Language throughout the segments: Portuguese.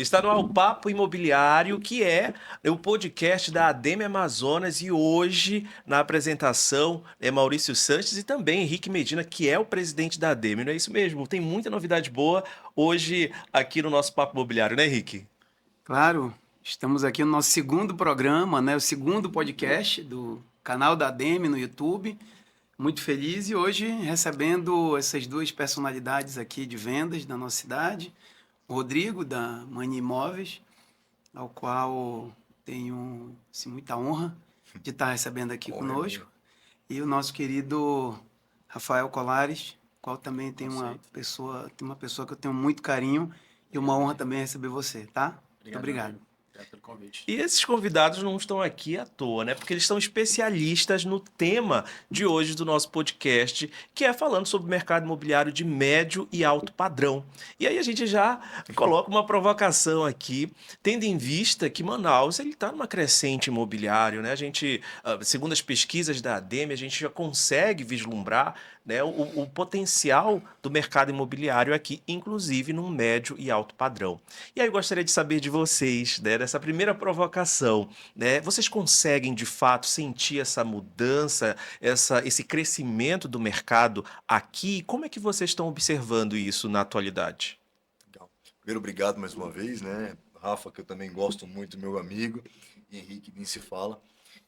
Está no ar o Papo Imobiliário, que é o podcast da ADEME Amazonas, e hoje, na apresentação, é Maurício Sanches e também Henrique Medina, que é o presidente da ADEME, não é isso mesmo? Tem muita novidade boa hoje aqui no nosso Papo Imobiliário, né, Henrique? Claro, estamos aqui no nosso segundo programa, né? O segundo podcast do canal da ADEME no YouTube. Muito feliz e hoje recebendo essas duas personalidades aqui de vendas da nossa cidade. O Rodrigo, da Mani Imóveis, ao qual tenho assim, muita honra de estar recebendo aqui conosco. E o nosso querido Rafael Colares, qual também tem uma pessoa que eu tenho muito carinho e uma honra também receber você, tá? Muito obrigado. Obrigado pelo convite. E esses convidados não estão aqui à toa, né? Porque eles são especialistas no tema de hoje do nosso podcast, que é falando sobre o mercado imobiliário de médio e alto padrão. E aí a gente já coloca uma provocação aqui, tendo em vista que Manaus ele está numa crescente imobiliário, né? A gente, segundo as pesquisas da ADEME, a gente já consegue vislumbrar, né, o potencial do mercado imobiliário aqui, inclusive no médio e alto padrão. E aí eu gostaria de saber de vocês, né, dessa primeira provocação, né, vocês conseguem de fato sentir essa mudança, esse crescimento do mercado aqui? Como é que vocês estão observando isso na atualidade? Legal. Primeiro, obrigado mais uma vez, né? Rafa, que eu também gosto muito, meu amigo, e Henrique nem se fala,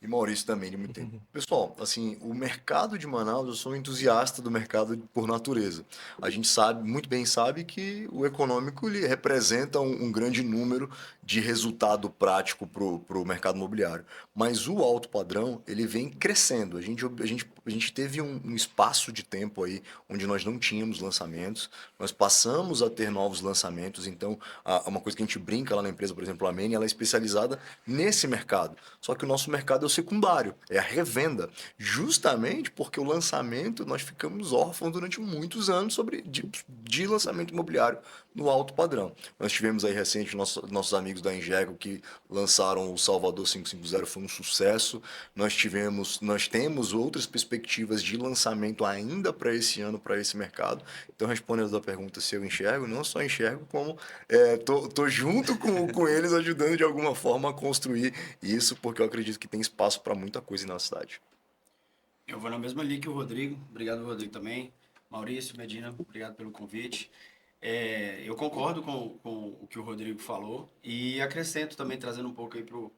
e Maurício também, de muito tempo. Pessoal, assim, o mercado de Manaus, eu sou um entusiasta do mercado por natureza. A gente sabe, muito bem sabe que o econômico ele representa um grande número de resultado prático para o mercado imobiliário. Mas o alto padrão, ele vem crescendo. A gente teve um espaço de tempo aí onde nós não tínhamos lançamentos, nós passamos a ter novos lançamentos, então uma coisa que a gente brinca lá na empresa, por exemplo, a Mene, ela é especializada nesse mercado. Só que o nosso mercado é o secundário, é a revenda. Justamente porque o lançamento, nós ficamos órfãos durante muitos anos de lançamento imobiliário no alto padrão. Nós tivemos aí recente nossos amigos da Ingego que lançaram o Salvador 550, foi um sucesso. Nós temos outras perspectivas de lançamento ainda para esse ano, para esse mercado. Então, respondendo a pergunta se eu enxergo, não só enxergo, como tô junto com eles ajudando de alguma forma a construir isso, porque eu acredito que tem espaço para muita coisa na cidade. Eu vou na mesma linha que o Rodrigo. Obrigado, Rodrigo, também. Maurício, Medina, obrigado pelo convite. Eu concordo com o que o Rodrigo falou e acrescento também, trazendo um pouco aí para o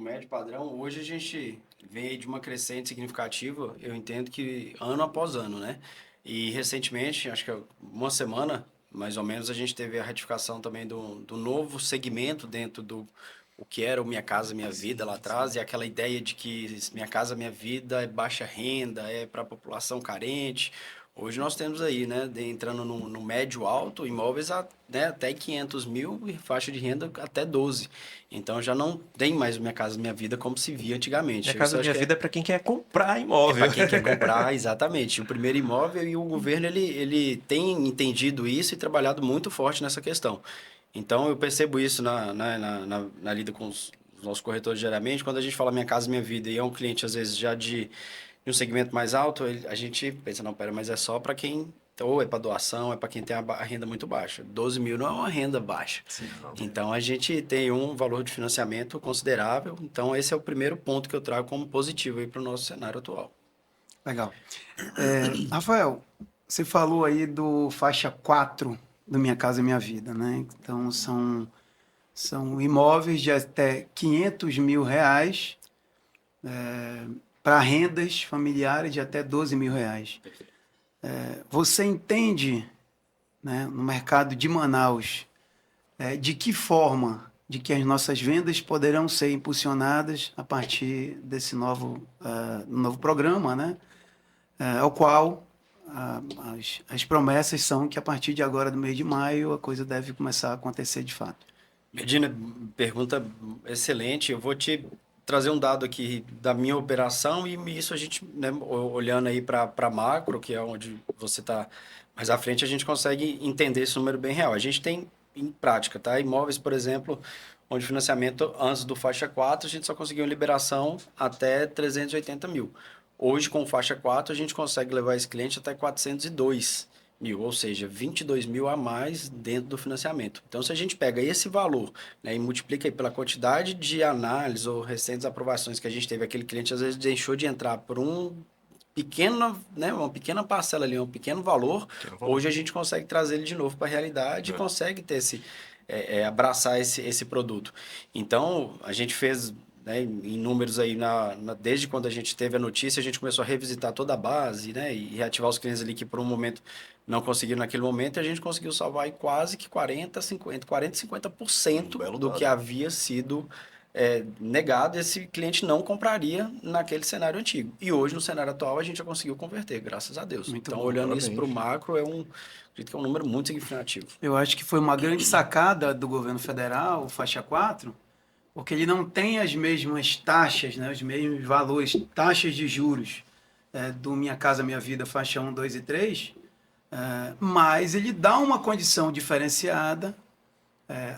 médio padrão. Hoje a gente vem aí de uma crescente significativa, eu entendo que ano após ano, né? E recentemente, acho que uma semana, mais ou menos, a gente teve a ratificação também do novo segmento dentro do o que era o Minha Casa Minha Vida lá atrás, e aquela ideia de que Minha Casa Minha Vida é baixa renda, é para a população carente. Hoje nós temos aí, né, entrando no médio alto, imóveis né, até 500 mil e faixa de renda até 12. Então já não tem mais o Minha Casa Minha Vida como se via antigamente. Minha Casa Minha Vida é para quem quer comprar imóvel. É para quem quer comprar, exatamente. O primeiro imóvel, e o governo ele tem entendido isso e trabalhado muito forte nessa questão. Então eu percebo isso na lida com os nossos corretores diariamente. Quando a gente fala Minha Casa Minha Vida e é um cliente às vezes já de um segmento mais alto, a gente pensa, não, pera, mas é só para quem, ou é para doação, é para quem tem a renda muito baixa. 12 mil não é uma renda baixa. Sim, Então a gente tem um valor de financiamento considerável. Então esse é o primeiro ponto que eu trago como positivo aí para o nosso cenário atual. Legal. Rafael, você falou aí do faixa 4 do Minha Casa Minha Vida, né? Então são imóveis de até 500 mil reais para rendas familiares de até 12 mil reais. Você entende, né, no mercado de Manaus, de que forma de que as nossas vendas poderão ser impulsionadas a partir desse novo programa, né? Ao qual as promessas são que a partir de agora, do mês de maio, a coisa deve começar a acontecer de fato. Medina, pergunta excelente. Eu vou te trazer um dado aqui da minha operação e isso a gente, né, olhando aí para macro, que é onde você está mais à frente, a gente consegue entender esse número bem real. A gente tem em prática, tá? Imóveis, por exemplo, onde financiamento antes do faixa 4, a gente só conseguiu liberação até 380 mil. Hoje, com faixa 4, a gente consegue levar esse cliente até 402. mil, ou seja, 22 mil a mais dentro do financiamento. Então, se a gente pega esse valor, né, e multiplica aí pela quantidade de análises ou recentes aprovações que a gente teve, aquele cliente às vezes deixou de entrar por uma pequena parcela ali, um pequeno valor, hoje a gente consegue trazer ele de novo para a realidade e consegue ter abraçar esse produto. Então, a gente fez, né, em números aí, desde quando a gente teve a notícia, a gente começou a revisitar toda a base, né, e reativar os clientes ali que por um momento não conseguiram naquele momento, e a gente conseguiu salvar aí quase que 50% do que havia sido negado, esse cliente não compraria naquele cenário antigo. E hoje, no cenário atual, a gente já conseguiu converter, graças a Deus. Muito então, bom, olhando parabéns. isso para o macro, acredito que é um número muito significativo. Eu acho que foi uma grande sacada do governo federal, o faixa 4, porque ele não tem as mesmas taxas, né, os mesmos valores, taxas de juros do Minha Casa Minha Vida, faixa 1, 2 e 3, mas ele dá uma condição diferenciada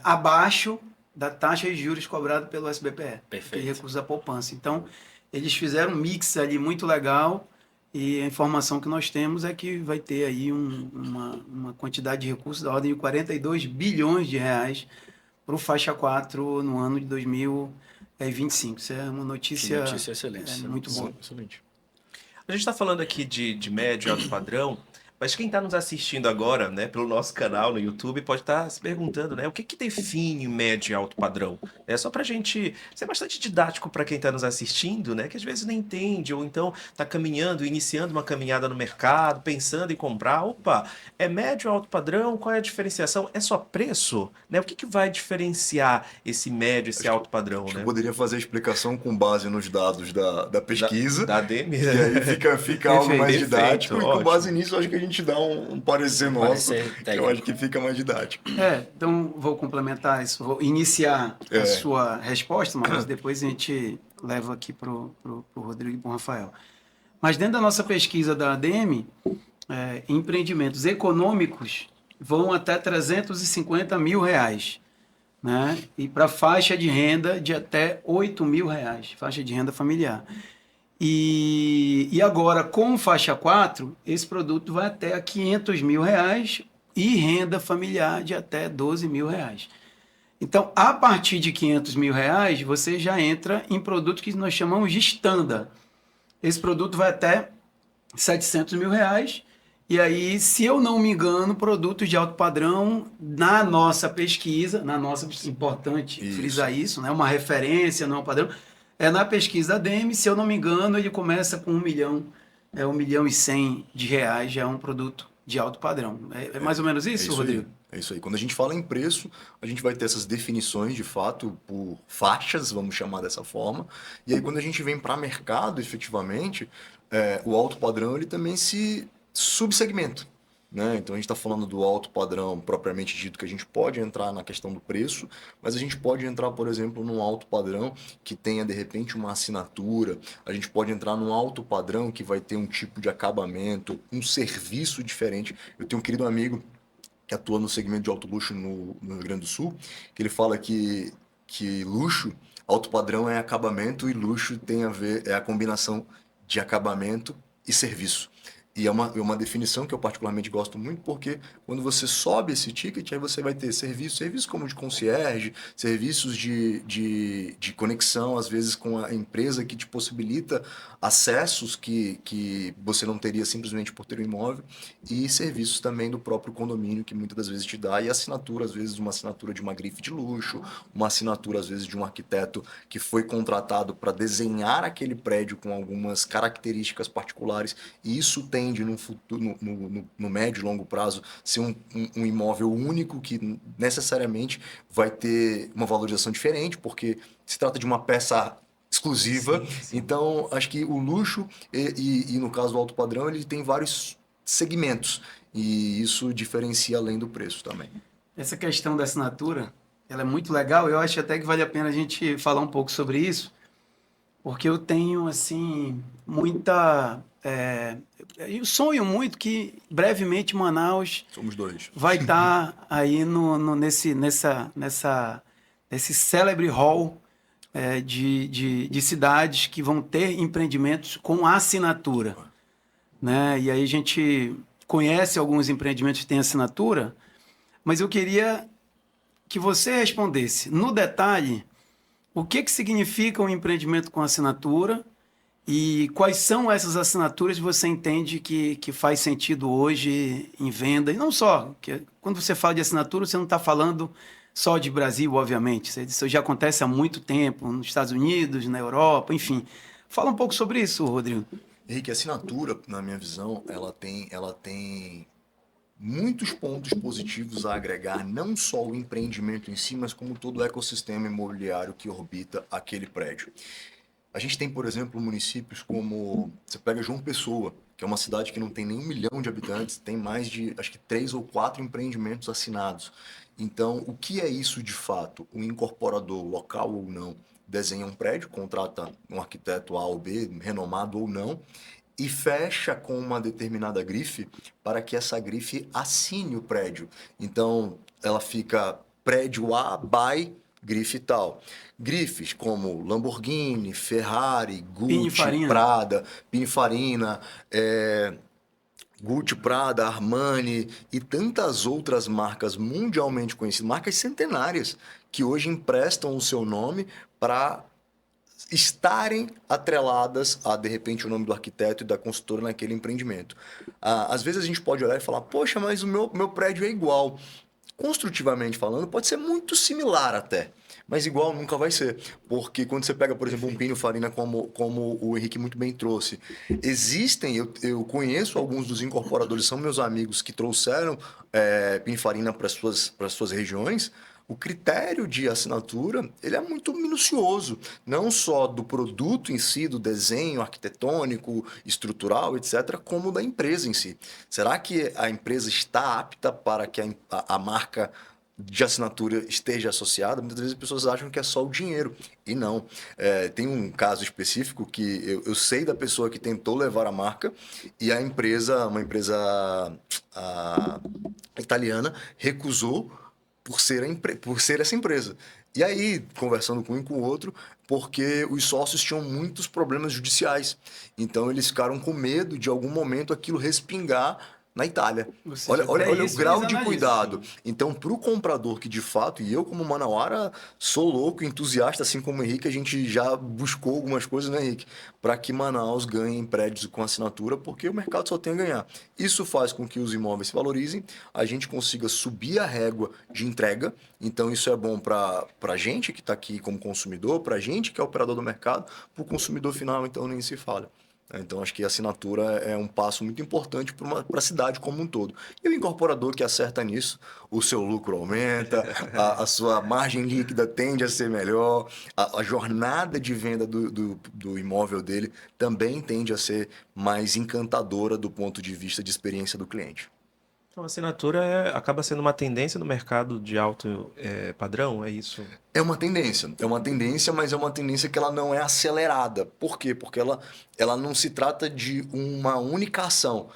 abaixo da taxa de juros cobrada pelo SBPE, Perfeito. que recusa a poupança. Então, eles fizeram um mix ali muito legal e a informação que nós temos é que vai ter aí uma quantidade de recursos da ordem de 42 bilhões de reais para o faixa 4 no ano de 2025. Isso é uma notícia, excelente. muito boa. Excelente. A gente está falando aqui de médio e alto padrão, mas quem está nos assistindo agora, né, pelo nosso canal no YouTube, pode estar se perguntando, né, o que define médio e alto padrão? É só para a gente ser bastante didático para quem está nos assistindo, né, que às vezes não entende, ou então está caminhando, iniciando uma caminhada no mercado, pensando em comprar. Opa, é médio ou alto padrão? Qual é a diferenciação? É só preço? Né? O que vai diferenciar esse médio, esse alto padrão? Acho Né? que eu poderia fazer a explicação com base nos dados da pesquisa. Da ADM. E aí fica algo mais Perfeito, didático. E com ótimo. base nisso, acho que a gente dá um parecer nosso, que eu acho que fica mais didático. Então vou complementar isso, vou iniciar a sua resposta, mas depois a gente leva aqui para o Rodrigo e para o Rafael. Mas dentro da nossa pesquisa da ADM, empreendimentos econômicos vão até 350 mil reais, né? E para faixa de renda de até 8 mil reais, faixa de renda familiar. E agora, com faixa 4, esse produto vai até a 500 mil reais e renda familiar de até 12 mil reais. Então, a partir de 500 mil reais, você já entra em produtos que nós chamamos de standard. Esse produto vai até 700 mil reais. E aí, se eu não me engano, produtos de alto padrão, na nossa pesquisa, importante frisar isso, né? Uma referência, não é um padrão. Na pesquisa da ADM, se eu não me engano, ele começa com 1 milhão, 1 milhão e 100 de reais, já é um produto de alto padrão. É mais ou menos isso, Rodrigo? É isso aí. Quando a gente fala em preço, a gente vai ter essas definições, de fato, por faixas, vamos chamar dessa forma. E aí, quando a gente vem para mercado, efetivamente, o alto padrão ele também se subsegmenta. Né? Então a gente está falando do alto padrão propriamente dito, que a gente pode entrar na questão do preço, mas a gente pode entrar, por exemplo, num alto padrão que tenha de repente uma assinatura, a gente pode entrar num alto padrão que vai ter um tipo de acabamento, um serviço diferente. Eu tenho um querido amigo que atua no segmento de alto luxo no Rio Grande do Sul, que ele fala que luxo, alto padrão é acabamento e luxo tem a ver, é a combinação de acabamento e serviço. E é uma definição que eu particularmente gosto muito, porque quando você sobe esse ticket, aí você vai ter serviços como de concierge, serviços de conexão, às vezes com a empresa que te possibilita acessos que você não teria simplesmente por ter um imóvel, e serviços também do próprio condomínio, que muitas das vezes te dá, e assinatura, às vezes uma assinatura de uma grife de luxo, uma assinatura, às vezes, de um arquiteto que foi contratado para desenhar aquele prédio com algumas características particulares, e isso tende no futuro, no médio e longo prazo, ser um imóvel único que necessariamente vai ter uma valorização diferente, porque se trata de uma peça exclusiva. Sim. Então, acho que o luxo e no caso do alto padrão, ele tem vários segmentos, e isso diferencia além do preço também. Essa questão da assinatura, ela é muito legal, eu acho até que vale a pena a gente falar um pouco sobre isso, porque eu tenho, assim, eu sonho muito que brevemente Manaus Somos dois. vai estar aí nesse célebre hall de cidades que vão ter empreendimentos com assinatura, né? E aí a gente conhece alguns empreendimentos que têm assinatura, mas eu queria que você respondesse, no detalhe, o que significa um empreendimento com assinatura e quais são essas assinaturas que você entende que faz sentido hoje em venda. E não só, que quando você fala de assinatura, você não está falando só de Brasil, obviamente. Isso já acontece há muito tempo, nos Estados Unidos, na Europa, enfim. Fala um pouco sobre isso, Rodrigo. Henrique, a assinatura, na minha visão, ela tem muitos pontos positivos a agregar, não só o empreendimento em si, mas como todo o ecossistema imobiliário que orbita aquele prédio. A gente tem, por exemplo, municípios como, você pega João Pessoa, que é uma cidade que não tem nem 1 milhão de habitantes, tem mais de, acho que 3 ou 4 empreendimentos assinados. Então, o que é isso de fato? O incorporador, local ou não, desenha um prédio, contrata um arquiteto A ou B, renomado ou não, e fecha com uma determinada grife para que essa grife assine o prédio. Então, ela fica prédio A, by grife tal. Grifes como Lamborghini, Ferrari, Gucci, Pininfarina. Prada, Pininfarina, Gucci, Prada, Armani e tantas outras marcas mundialmente conhecidas, marcas centenárias, que hoje emprestam o seu nome para estarem atreladas a, de repente, o nome do arquiteto e da consultora naquele empreendimento. Às vezes a gente pode olhar e falar, poxa, mas o meu prédio é igual. Construtivamente falando, pode ser muito similar até, mas igual nunca vai ser. Porque quando você pega, por exemplo, um Pininfarina como o Henrique muito bem trouxe, existem, eu conheço alguns dos incorporadores, são meus amigos que trouxeram Pininfarina para as suas regiões. O critério de assinatura, ele é muito minucioso, não só do produto em si, do desenho arquitetônico, estrutural, etc., como da empresa em si. Será que a empresa está apta para que a marca de assinatura esteja associada? Muitas vezes as pessoas acham que é só o dinheiro, e não. Tem um caso específico que eu sei da pessoa que tentou levar a marca e a empresa, uma empresa italiana, recusou por ser essa empresa. E aí, conversando com um e com o outro, porque os sócios tinham muitos problemas judiciais. Então, eles ficaram com medo de algum momento aquilo respingar na Itália. Ou seja, Olha o grau de analisam. cuidado. Então, para o comprador que de fato, e eu como manauara sou louco, entusiasta, assim como o Henrique, a gente já buscou algumas coisas, né, Henrique? Para que Manaus ganhe prédios com assinatura, porque o mercado só tem a ganhar. Isso faz com que os imóveis se valorizem, a gente consiga subir a régua de entrega. Então, isso é bom para a gente que está aqui como consumidor, para a gente que é operador do mercado, para o consumidor final, então nem se fala. Então, acho que a assinatura é um passo muito importante para a cidade como um todo. E o incorporador que acerta nisso, o seu lucro aumenta, a sua margem líquida tende a ser melhor, a jornada de venda do imóvel dele também tende a ser mais encantadora do ponto de vista de experiência do cliente. Então, a assinatura acaba sendo uma tendência no mercado de alto padrão, é isso? É uma tendência, mas é uma tendência que ela não é acelerada. Por quê? Porque ela não se trata de uma única ação.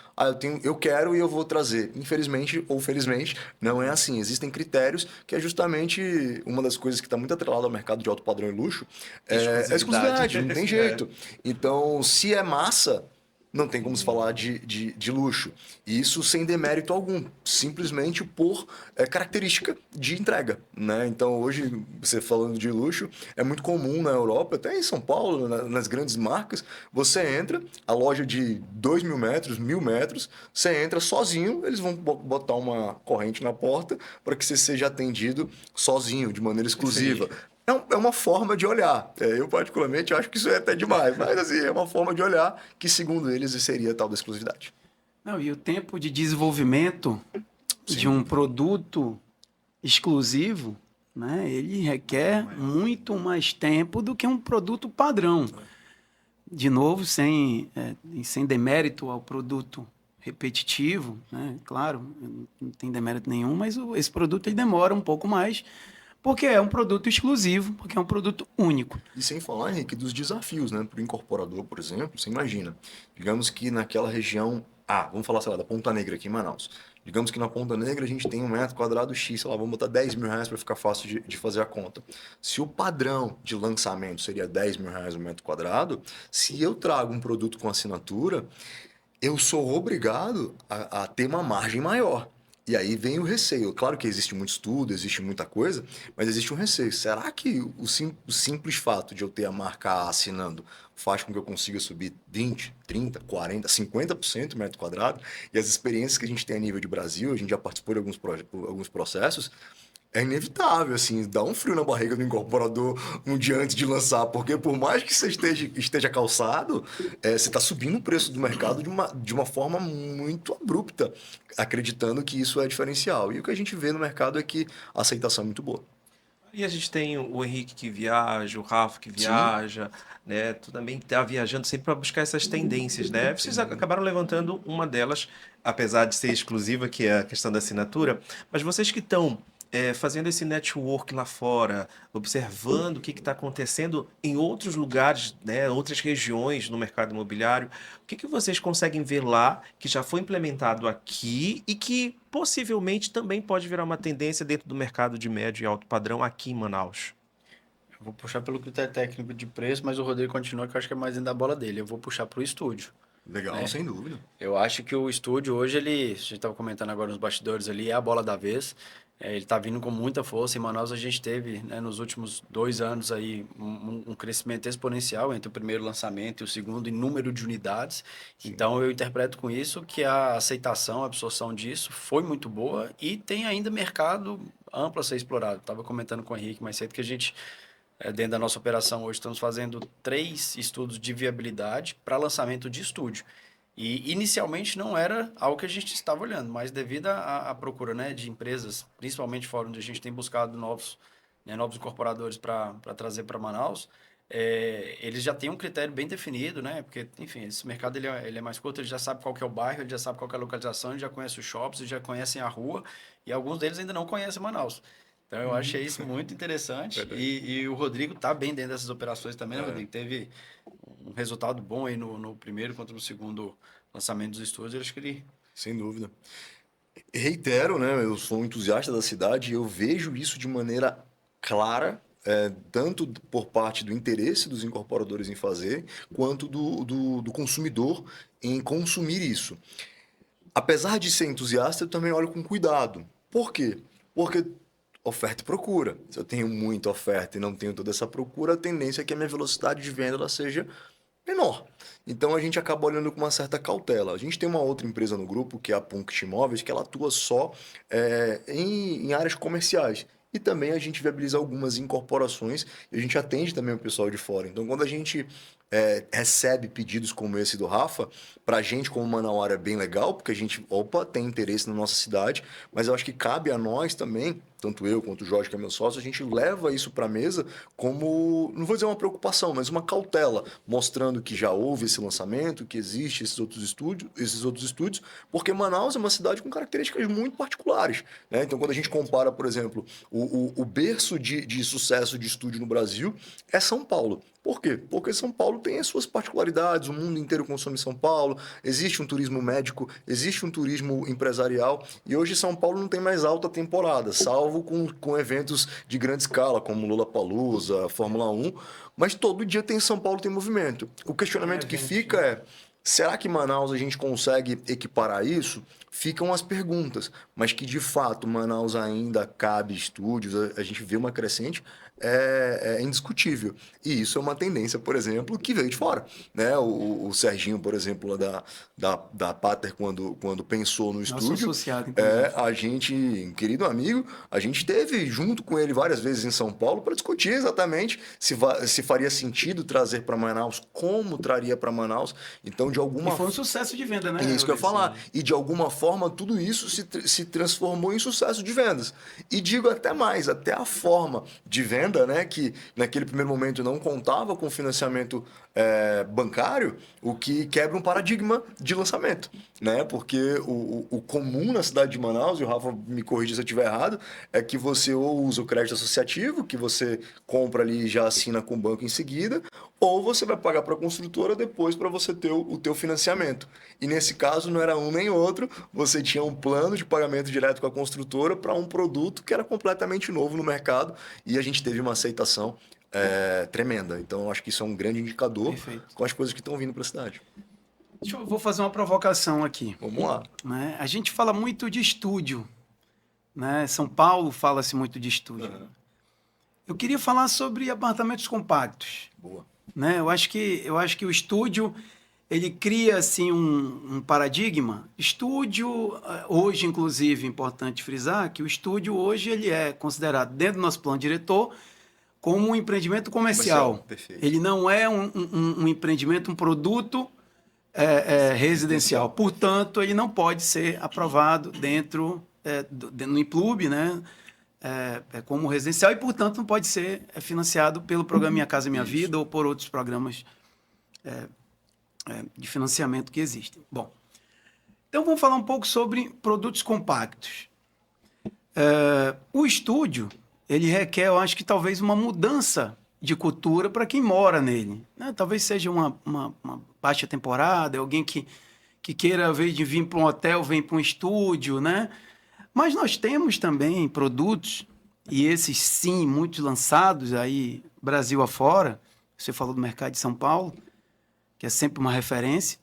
Eu quero e eu vou trazer. Infelizmente ou felizmente, não é assim. Existem critérios que é justamente uma das coisas que está muito atrelada ao mercado de alto padrão e luxo. É exclusividade, não tem jeito. Então, se é massa, não tem como se falar de luxo. E isso sem demérito algum, simplesmente por característica de entrega, né? Então, hoje, você falando de luxo, é muito comum na Europa, até em São Paulo, nas grandes marcas, você entra, a loja de 2.000 metros, 1.000 metros, você entra sozinho, eles vão botar uma corrente na porta para que você seja atendido sozinho, de maneira exclusiva. É uma forma de olhar. Eu, particularmente, acho que isso é até demais. Mas, assim, é uma forma de olhar que, segundo eles, seria tal da exclusividade. Não, e o tempo de desenvolvimento de um produto exclusivo, né, ele requer muito mais tempo do que um produto padrão. De novo, sem demérito ao produto repetitivo, né? Claro, não tem demérito nenhum, mas esse produto ele demora um pouco mais, porque é um produto exclusivo, porque é um produto único. E sem falar, Henrique, dos desafios, né? Para o incorporador, por exemplo, você imagina. Digamos que naquela região, vamos falar, sei lá, da Ponta Negra aqui em Manaus. Digamos que na Ponta Negra a gente tem 1 metro quadrado X, sei lá, vamos botar 10 mil reais para ficar fácil de fazer a conta. Se o padrão de lançamento seria 10 mil reais 1 metro quadrado, se eu trago um produto com assinatura, eu sou obrigado a ter uma margem maior. E aí vem o receio. Claro que existe muito estudo, existe muita coisa, mas existe um receio. Será que o simples fato de eu ter a marca A assinando faz com que eu consiga subir 20, 30, 40, 50% metro quadrado? E as experiências que a gente tem a nível de Brasil, a gente já participou de alguns processos, é inevitável, assim, dá um frio na barriga do incorporador um dia antes de lançar, porque por mais que você esteja calçado, você está subindo o preço do mercado de uma forma muito abrupta, acreditando que isso é diferencial. E o que a gente vê no mercado é que a aceitação é muito boa. E a gente tem o Henrique que viaja, o Rafa que Sim. viaja, né? Tu também tá viajando sempre para buscar essas tendências, né? Vocês acabaram levantando uma delas, apesar de ser exclusiva, que é a questão da assinatura, mas vocês que estão fazendo esse network lá fora, observando o que está acontecendo em outros lugares, né? Outras regiões no mercado imobiliário, o que vocês conseguem ver lá que já foi implementado aqui e que possivelmente também pode virar uma tendência dentro do mercado de médio e alto padrão aqui em Manaus? Eu vou puxar pelo critério técnico de preço, mas o Rodrigo continua, que eu acho que é mais dentro da bola dele. Eu vou puxar para o estúdio. Legal, Né? sem dúvida. Eu acho que o estúdio hoje, a gente estava comentando agora nos bastidores ali, é a bola da vez. Ele está vindo com muita força. Em Manaus a gente teve, né, nos últimos 2 anos aí um crescimento exponencial entre o primeiro lançamento e o segundo em número de unidades. Sim. Então eu interpreto com isso que a aceitação, a absorção disso foi muito boa e tem ainda mercado amplo a ser explorado. Estava comentando com o Henrique mais cedo que a gente dentro da nossa operação hoje, estamos fazendo 3 estudos de viabilidade para lançamento de estúdio. E inicialmente não era algo que a gente estava olhando, mas devido à procura, né, de empresas, principalmente fora onde a gente tem buscado novos incorporadores para trazer para Manaus, eles já têm um critério bem definido, né? Porque, enfim, esse mercado ele é mais curto, ele já sabe qual que é o bairro, ele já sabe qual que é a localização, ele já conhece os shops, eles já conhecem a rua, e alguns deles ainda não conhecem Manaus. Então, eu achei isso muito interessante. E o Rodrigo está bem dentro dessas operações também, né, Rodrigo? Teve um resultado bom aí no primeiro quanto no segundo lançamento dos estúdios. Eu acho que ele... Sem dúvida. Reitero, né? Eu sou um entusiasta da cidade e eu vejo isso de maneira clara, tanto por parte do interesse dos incorporadores em fazer, quanto do consumidor em consumir isso. Apesar de ser entusiasta, eu também olho com cuidado. Por quê? Porque oferta e procura. Se eu tenho muita oferta e não tenho toda essa procura, a tendência é que a minha velocidade de venda ela seja menor. Então a gente acaba olhando com uma certa cautela. A gente tem uma outra empresa no grupo, que é a Punkt Imóveis, que ela atua só em áreas comerciais. E também a gente viabiliza algumas incorporações e a gente atende também o pessoal de fora. Então, quando a gente recebe pedidos como esse do Rafa, para a gente, como Manauara, é bem legal, porque a gente, tem interesse na nossa cidade, mas eu acho que cabe a nós também, tanto eu quanto o Jorge, que é meu sócio, a gente leva isso para a mesa como, não vou dizer uma preocupação, mas uma cautela, mostrando que já houve esse lançamento, que existe esses outros estúdios, porque Manaus é uma cidade com características muito particulares, né? Então, quando a gente compara, por exemplo, o berço de sucesso de estúdio no Brasil é São Paulo. Por quê? Porque São Paulo tem as suas particularidades, o mundo inteiro consome São Paulo, existe um turismo médico, existe um turismo empresarial, e hoje São Paulo não tem mais alta temporada, salvo com eventos de grande escala, como Lollapalooza, Fórmula 1, mas todo dia tem São Paulo tem movimento. O questionamento que fica é, será que Manaus a gente consegue equiparar isso? Ficam as perguntas, mas que de fato Manaus ainda cabe estúdios, a gente vê uma crescente, é indiscutível. E isso é uma tendência, por exemplo, que veio de fora. Né? O Serginho, por exemplo, lá da Pater, quando pensou no Nosso estúdio, associado, inclusive. a gente, querido amigo, a gente esteve junto com ele várias vezes em São Paulo para discutir exatamente se faria sentido trazer para Manaus, como traria para Manaus. Então, de alguma E foi um sucesso de venda, né? é isso que eu ia Rodrigo? falar. E de alguma forma, tudo isso se transformou em sucesso de vendas. E digo até mais, até a forma de venda, né? Que naquele primeiro momento não contava com financiamento bancário, o que quebra um paradigma de lançamento. Né? Porque o comum na cidade de Manaus, e o Rafa me corrija se eu estiver errado, é que você ou usa o crédito associativo, que você compra ali e já assina com o banco em seguida, ou você vai pagar para a construtora depois para você ter o teu financiamento. E nesse caso não era um nem outro, você tinha um plano de pagamento direto com a construtora para um produto que era completamente novo no mercado e a gente teve uma aceitação tremenda. Então eu acho que isso é um grande indicador Perfeito. com as coisas que estão vindo para a cidade. Vou fazer uma provocação aqui. Vamos lá. Né? A gente fala muito de estúdio. Né? São Paulo fala-se muito de estúdio. Uhum. Eu queria falar sobre apartamentos compactos. Boa. Né? Eu acho que o estúdio ele cria assim um paradigma. Estúdio, hoje, inclusive, é importante frisar que o estúdio hoje ele é considerado, dentro do nosso plano diretor, como um empreendimento comercial. Perfeito. Ele não é um empreendimento, um produto residencial. Portanto, ele não pode ser aprovado dentro no Implube, né? Como residencial e, portanto, não pode ser financiado pelo programa Minha Casa Minha Vida ou por outros programas de financiamento que existem. Bom, então vamos falar um pouco sobre produtos compactos. O estúdio, ele requer, eu acho que talvez uma mudança de cultura para quem mora nele. Né? Talvez seja uma baixa temporada, alguém que queira, ao invés de vir para um hotel, vem para um estúdio, né? Mas nós temos também produtos, e esses sim, muitos lançados aí Brasil afora. Você falou do mercado de São Paulo, que é sempre uma referência.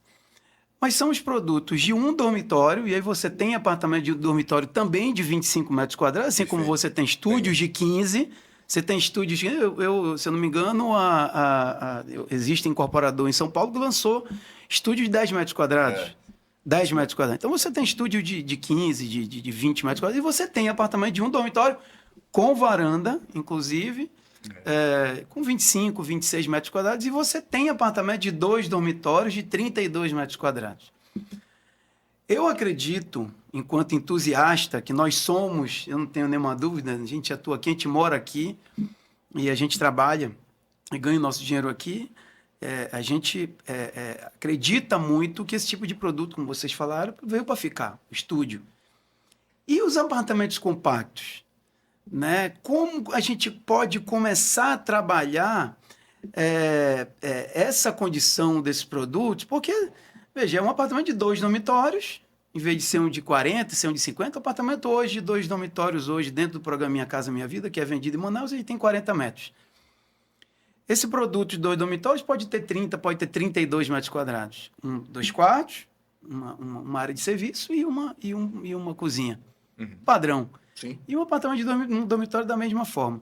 Mas são os produtos de um dormitório, e aí você tem apartamento de um dormitório também de 25 metros quadrados, assim como você tem estúdios de 15. Você tem estúdios, se eu não me engano, existe incorporador em São Paulo que lançou estúdio de 10 metros quadrados. 10 metros quadrados. Então, você tem estúdio de 15, de 20 metros quadrados, e você tem apartamento de um dormitório com varanda, inclusive, com 25, 26 metros quadrados, e você tem apartamento de 2 dormitórios de 32 metros quadrados. Eu acredito, enquanto entusiasta, que nós somos, eu não tenho nenhuma dúvida, a gente atua aqui, a gente mora aqui, e a gente trabalha e ganha o nosso dinheiro aqui. A gente acredita muito que esse tipo de produto, como vocês falaram, veio para ficar, o estúdio. E os apartamentos compactos? Né? Como a gente pode começar a trabalhar essa condição desses produtos? Porque, veja, é um apartamento de 2 dormitórios, em vez de ser um de 40, ser um de 50, o apartamento hoje de 2 dormitórios, hoje dentro do programa Minha Casa Minha Vida, que é vendido em Manaus, ele tem 40 metros. Esse produto de 2 dormitórios pode ter 30, pode ter 32 metros quadrados. 2 quartos, uma área de serviço e uma cozinha. Padrão. Sim. E um apartamento de um dormitório da mesma forma.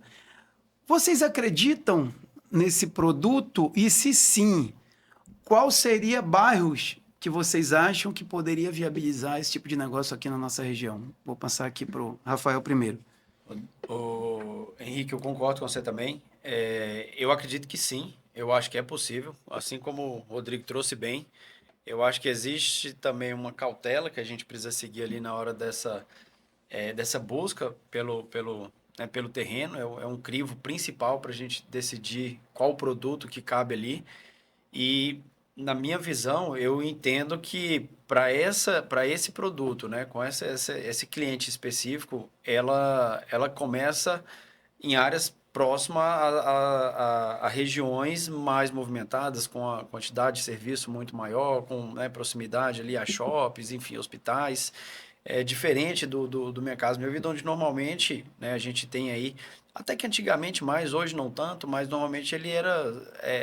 Vocês acreditam nesse produto? E se sim, qual seria bairros que vocês acham que poderia viabilizar esse tipo de negócio aqui na nossa região? Vou passar aqui para o Rafael primeiro. Henrique, eu concordo com você também. Eu acredito que sim, eu acho que é possível, assim como o Rodrigo trouxe bem. Eu acho que existe também uma cautela que a gente precisa seguir ali na hora dessa busca pelo terreno. É um crivo principal para a gente decidir qual produto que cabe ali. E, na minha visão, eu entendo que para esse produto, né, com esse cliente específico, ela começa em áreas próximas a regiões mais movimentadas, com a quantidade de serviço muito maior, com, né, proximidade ali a shoppings, enfim, hospitais. É diferente do Minha Casa Minha Vida, onde normalmente, né, a gente tem aí, até que antigamente mais, hoje não tanto, mas normalmente ele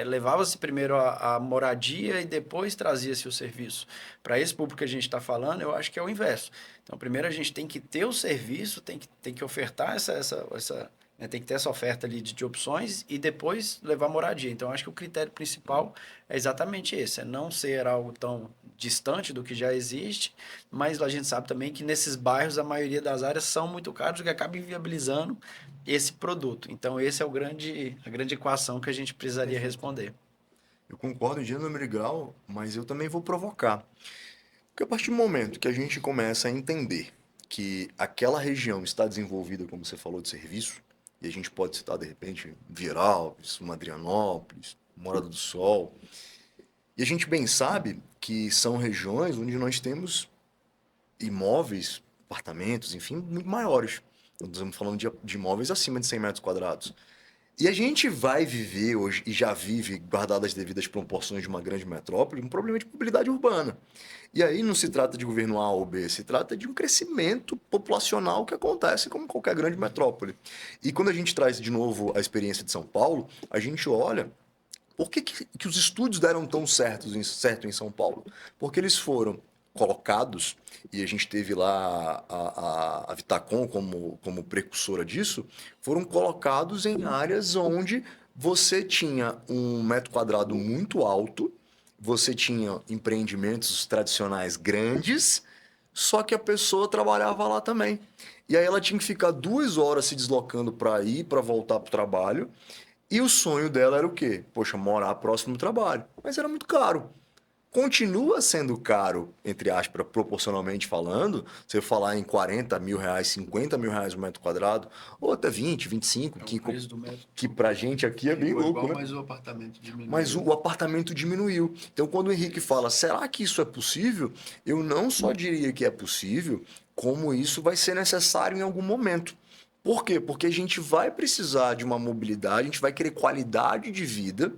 levava-se primeiro a moradia e depois trazia-se o serviço. Para esse público que a gente está falando, eu acho que é o inverso. Então, primeiro a gente tem que ter o serviço, tem que ofertar tem que ter essa oferta ali de opções e depois levar moradia. Então, acho que o critério principal é exatamente esse, é não ser algo tão distante do que já existe, mas a gente sabe também que nesses bairros a maioria das áreas são muito caras, o que acaba inviabilizando esse produto. Então, esse é a grande equação que a gente precisaria responder. Eu concordo em gênero, número e grau, mas eu também vou provocar. Porque a partir do momento que a gente começa a entender que aquela região está desenvolvida, como você falou, de serviço, e a gente pode citar, de repente, Viralpes, Madrianópolis, Morada do Sol, e a gente bem sabe que são regiões onde nós temos imóveis, apartamentos, enfim, muito maiores. Nós estamos falando de imóveis acima de 100 metros quadrados. E a gente vai viver hoje, e já vive, guardadas as devidas proporções de uma grande metrópole, um problema de mobilidade urbana. E aí não se trata de governo A ou B, se trata de um crescimento populacional que acontece como qualquer grande metrópole. E quando a gente traz de novo a experiência de São Paulo, a gente olha Por que os estúdios deram tão certo em São Paulo? Porque eles foram colocados, e a gente teve lá a Vitacom como precursora disso, foram colocados em áreas onde você tinha um metro quadrado muito alto, você tinha empreendimentos tradicionais grandes, só que a pessoa trabalhava lá também. E aí ela tinha que ficar 2 horas se deslocando para ir, para voltar para o trabalho. E o sonho dela era o quê? Poxa, morar próximo do trabalho. Mas era muito caro. Continua sendo caro, entre aspas, proporcionalmente falando, você falar em 40 mil reais, 50 mil reais um metro quadrado, ou até 20, 25, O preço do metro que pra gente aqui é bem ficou louco, igual, né? mas o apartamento diminuiu. Mas o apartamento diminuiu. Então, quando o Henrique fala, será que isso é possível? Eu não só diria que é possível, como isso vai ser necessário em algum momento. Por quê? Porque a gente vai precisar de uma mobilidade, a gente vai querer qualidade de vida,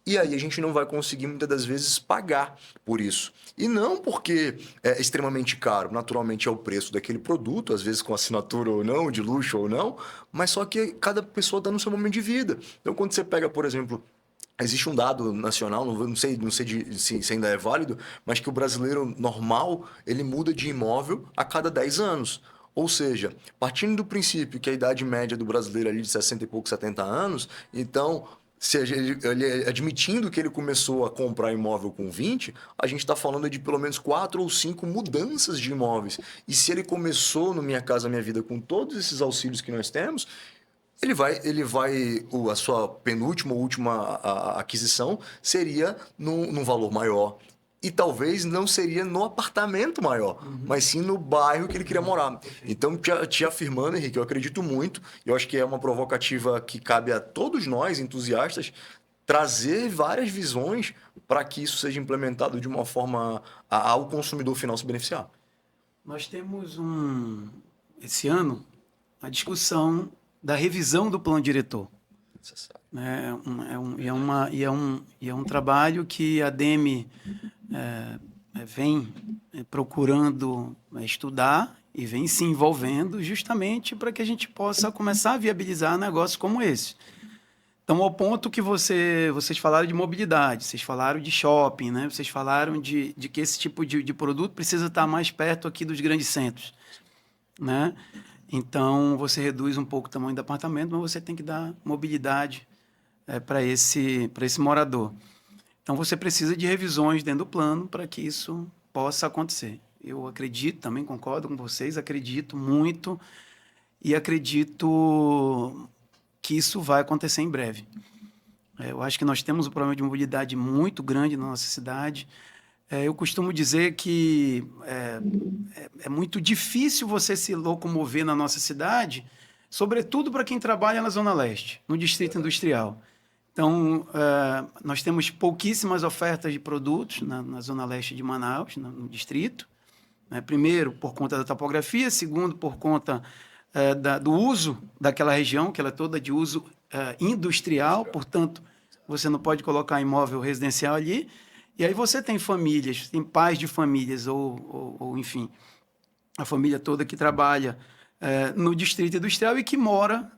e aí a gente não vai conseguir muitas das vezes pagar por isso. E não porque é extremamente caro, naturalmente é o preço daquele produto, às vezes com assinatura ou não, de luxo ou não, mas só que cada pessoa está no seu momento de vida. Então, quando você pega, por exemplo, existe um dado nacional, não sei se ainda é válido, mas que o brasileiro normal, ele muda de imóvel a cada 10 anos. Ou seja, partindo do princípio que a idade média do brasileiro é ali de 60 e pouco, 70 anos, então, se ele admitindo que ele começou a comprar imóvel com 20, a gente está falando de pelo menos 4 ou 5 mudanças de imóveis. E se ele começou no Minha Casa Minha Vida com todos esses auxílios que nós temos, a sua penúltima ou última aquisição seria num valor maior. E talvez não seria no apartamento maior, mas sim no bairro que ele queria morar. Então, te afirmando, Henrique, eu acredito muito, eu acho que é uma provocativa que cabe a todos nós, entusiastas, trazer várias visões para que isso seja implementado de uma forma ao consumidor final se beneficiar. Nós temos esse ano, a discussão da revisão do plano diretor. É um trabalho que a DEME vem procurando estudar e vem se envolvendo justamente para que a gente possa começar a viabilizar negócios como esse. Então, ao ponto que vocês falaram de mobilidade, vocês falaram de shopping, né? Vocês falaram de que esse tipo de produto precisa estar mais perto aqui dos grandes centros, né? Então, você reduz um pouco o tamanho do apartamento, mas você tem que dar mobilidade para esse morador. Então, você precisa de revisões dentro do plano para que isso possa acontecer. Eu acredito, também concordo com vocês, acredito muito e acredito que isso vai acontecer em breve. Eu acho que nós temos um problema de mobilidade muito grande na nossa cidade. Eu costumo dizer que é muito difícil você se locomover na nossa cidade, sobretudo para quem trabalha na Zona Leste, no Distrito Industrial. Então, nós temos pouquíssimas ofertas de produtos na Zona Leste de Manaus, no distrito. Né? Primeiro, por conta da topografia. Segundo, por conta do uso daquela região, que ela é toda de uso industrial. Portanto, você não pode colocar imóvel residencial ali. E aí você tem famílias, tem pais de famílias, ou enfim, a família toda que trabalha no Distrito Industrial e que mora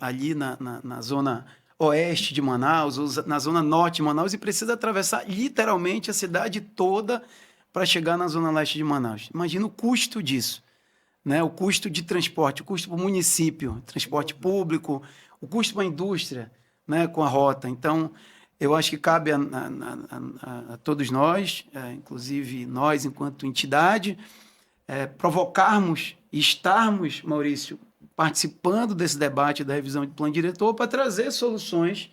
ali na zona oeste de Manaus, ou na zona norte de Manaus, e precisa atravessar literalmente a cidade toda para chegar na zona leste de Manaus. Imagina o custo disso, né? O custo de transporte, o custo para o município, transporte público, o custo para a indústria, né, com a rota. Então, eu acho que cabe a todos nós, inclusive nós, enquanto entidade, provocarmos e estarmos, Maurício, participando desse debate da revisão de plano diretor para trazer soluções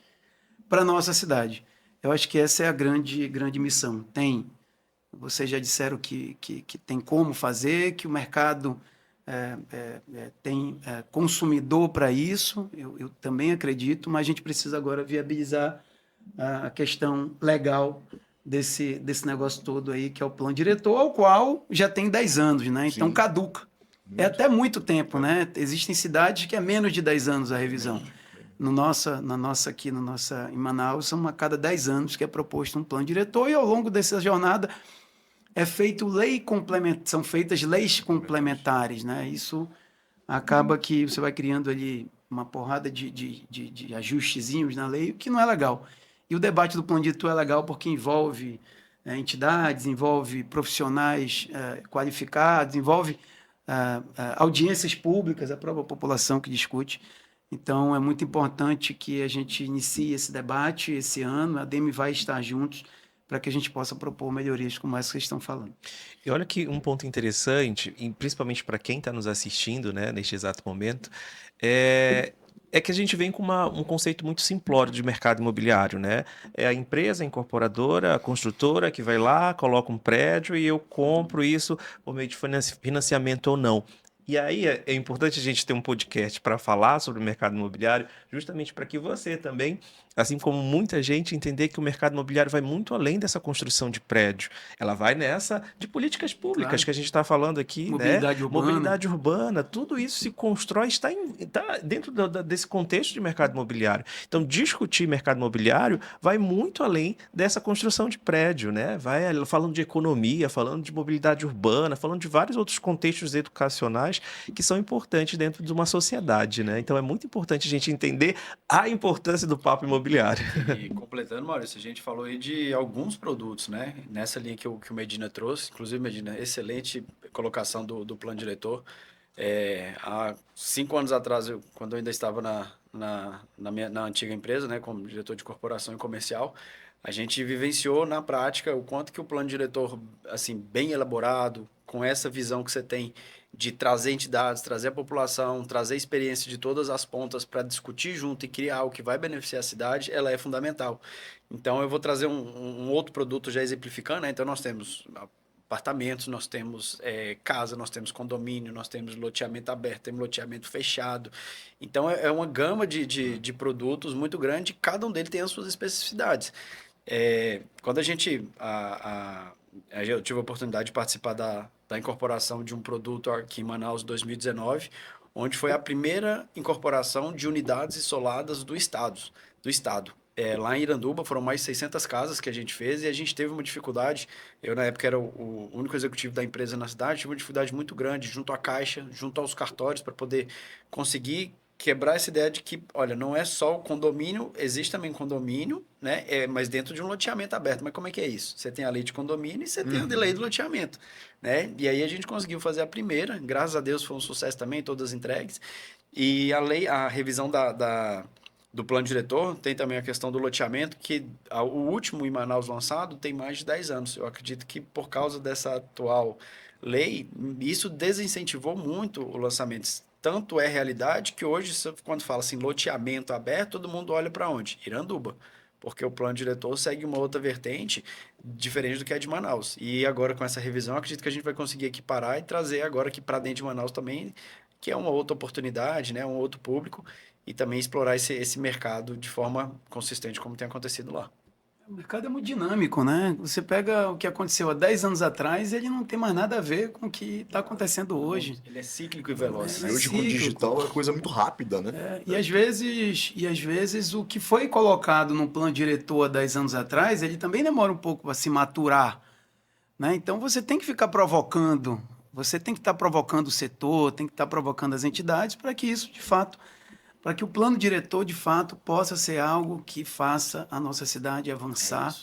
para a nossa cidade. Eu acho que essa é a grande missão. Vocês já disseram que tem como fazer, que o mercado tem consumidor para isso, eu também acredito, mas a gente precisa agora viabilizar a questão legal desse negócio todo aí, que é o plano diretor, ao qual já tem 10 anos, né? Então, sim, caduca. É até muito tempo, né? Existem cidades que é menos de 10 anos a revisão. Em Manaus, são a cada 10 anos que é proposto um plano diretor, e ao longo dessa jornada são feitas leis complementares, né? Isso acaba que você vai criando ali uma porrada de ajustezinhos na lei, o que não é legal. E o debate do plano diretor é legal porque envolve entidades, envolve profissionais qualificados, envolve audiências públicas, a própria população que discute. Então, é muito importante que a gente inicie esse debate esse ano, a ADEME vai estar juntos para que a gente possa propor melhorias como essa que vocês estão falando. E olha que um ponto interessante, e principalmente para quem está nos assistindo, né, neste exato momento, é que a gente vem com um conceito muito simplório de mercado imobiliário, né? É a empresa, a incorporadora, a construtora que vai lá, coloca um prédio e eu compro isso por meio de financiamento ou não. E aí é importante a gente ter um podcast para falar sobre o mercado imobiliário, justamente para que você também, assim como muita gente, entender que o mercado imobiliário vai muito além dessa construção de prédio. Ela vai nessa de políticas públicas Claro. que a gente está falando aqui, Mobilidade né? urbana. Mobilidade urbana, tudo isso se constrói, está dentro desse contexto de mercado imobiliário. Então, discutir mercado imobiliário vai muito além dessa construção de prédio, né? Vai falando de economia, falando de mobilidade urbana, falando de vários outros contextos educacionais que são importantes dentro de uma sociedade, né? Então, é muito importante a gente entender a importância do papo imobiliário. E completando, Maurício, a gente falou aí de alguns produtos, né? Nessa linha que o Medina trouxe, inclusive, Medina, excelente colocação do plano diretor. Há 5 anos atrás, quando eu ainda estava na antiga empresa, né, como diretor de corporação e comercial, a gente vivenciou na prática o quanto que o plano diretor, assim, bem elaborado, com essa visão que você tem de trazer entidades, trazer a população, trazer a experiência de todas as pontas para discutir junto e criar algo que vai beneficiar a cidade, ela é fundamental. Então, eu vou trazer um outro produto já exemplificando, né? Então, nós temos apartamentos, nós temos casa, nós temos condomínio, nós temos loteamento aberto, temos loteamento fechado. Então, é uma gama de produtos muito grande, cada um deles tem as suas especificidades. Quando a gente... eu tive a oportunidade de participar da incorporação de um produto aqui em Manaus em 2019, onde foi a primeira incorporação de unidades isoladas do estado. Lá em Iranduba foram mais de 600 casas que a gente fez e a gente teve uma dificuldade. Eu, na época, era o único executivo da empresa na cidade, tive uma dificuldade muito grande junto à Caixa, junto aos cartórios, para poder conseguir quebrar essa ideia de que, olha, não é só o condomínio, existe também condomínio, né? Mas dentro de um loteamento aberto. Mas como é que é isso? Você tem a lei de condomínio e você tem a lei do loteamento, né? E aí a gente conseguiu fazer a primeira, graças a Deus foi um sucesso também, todas entregues. E a revisão do plano diretor tem também a questão do loteamento, que o último em Manaus lançado tem mais de 10 anos. Eu acredito que por causa dessa atual lei, isso desincentivou muito o lançamento. Tanto é realidade que hoje, quando fala assim, loteamento aberto, todo mundo olha para onde? Iranduba. Porque o plano diretor segue uma outra vertente diferente do que é de Manaus. E agora, com essa revisão, acredito que a gente vai conseguir equiparar e trazer agora aqui para dentro de Manaus também, que é uma outra oportunidade, né? Um outro público, e também explorar esse mercado de forma consistente, como tem acontecido lá. O mercado é muito dinâmico, né? Você pega o que aconteceu há 10 anos atrás, ele não tem mais nada a ver com o que está acontecendo hoje. Ele é cíclico e veloz. E hoje com o digital é coisa muito rápida, né? E às vezes o que foi colocado no plano diretor há 10 anos atrás, ele também demora um pouco para se maturar, né? Então você tem que ficar provocando, você tem que estar provocando o setor, tem que estar provocando as entidades para que isso, de fato, para que o plano diretor, de fato, possa ser algo que faça a nossa cidade avançar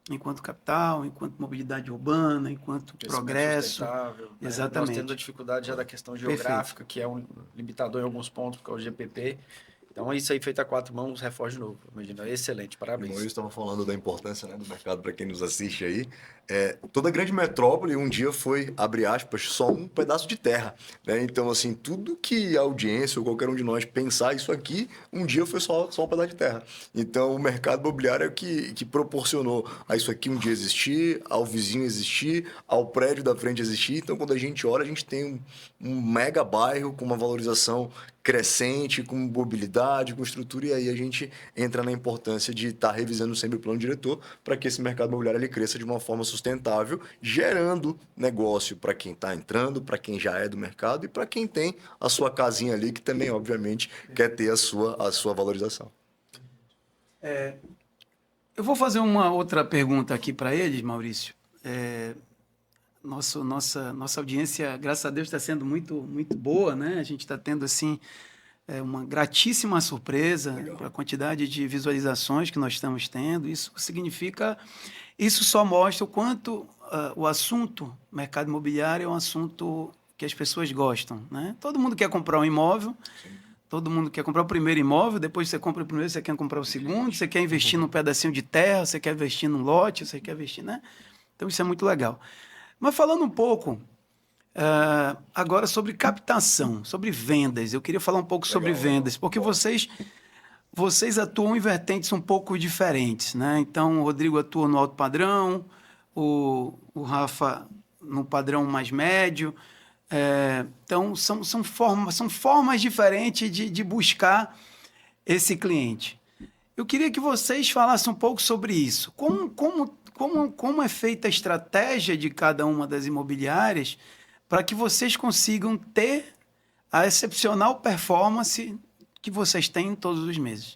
enquanto capital, enquanto mobilidade urbana, enquanto progresso. Exatamente. Nós temos a dificuldade já da questão geográfica, que é um limitador em alguns pontos, porque é o GPP. Então, isso aí feito a 4 mãos, reforço de novo. Imagina, excelente, parabéns. Como eu estava falando da importância, né, do mercado para quem nos assiste aí. Toda grande metrópole um dia foi, abre aspas, só um pedaço de terra, né? Então, assim, tudo que a audiência ou qualquer um de nós pensar isso aqui, um dia foi só um pedaço de terra. Então, o mercado imobiliário é o que proporcionou a isso aqui um dia existir, ao vizinho existir, ao prédio da frente existir. Então, quando a gente olha, a gente tem um mega bairro com uma valorização crescente, com mobilidade, com estrutura, e aí a gente entra na importância de estar revisando sempre o plano diretor para que esse mercado imobiliário ele cresça de uma forma sustentável, gerando negócio para quem está entrando, para quem já é do mercado e para quem tem a sua casinha ali, que também, obviamente, quer ter a sua valorização. Eu vou fazer uma outra pergunta aqui para eles, Maurício. Nossa audiência, graças a Deus, está sendo muito, muito boa, né? A gente está tendo, assim, é uma gratíssima surpresa para a quantidade de visualizações que nós estamos tendo. Isso só mostra o quanto o assunto mercado imobiliário é um assunto que as pessoas gostam, né? Todo mundo quer comprar um imóvel, todo mundo quer comprar o primeiro imóvel, depois você compra o primeiro, você quer comprar o segundo, você quer investir num pedacinho de terra, você quer investir num lote, você quer investir, né? Então isso é muito legal. Mas falando um pouco agora sobre captação, sobre vendas, eu queria falar um pouco sobre vendas, porque vocês atuam em vertentes um pouco diferentes, né? Então, o Rodrigo atua no alto padrão, o Rafa no padrão mais médio. Então, são formas diferentes de buscar esse cliente. Eu queria que vocês falassem um pouco sobre isso. Como é feita a estratégia de cada uma das imobiliárias para que vocês consigam ter a excepcional performance que vocês têm todos os meses?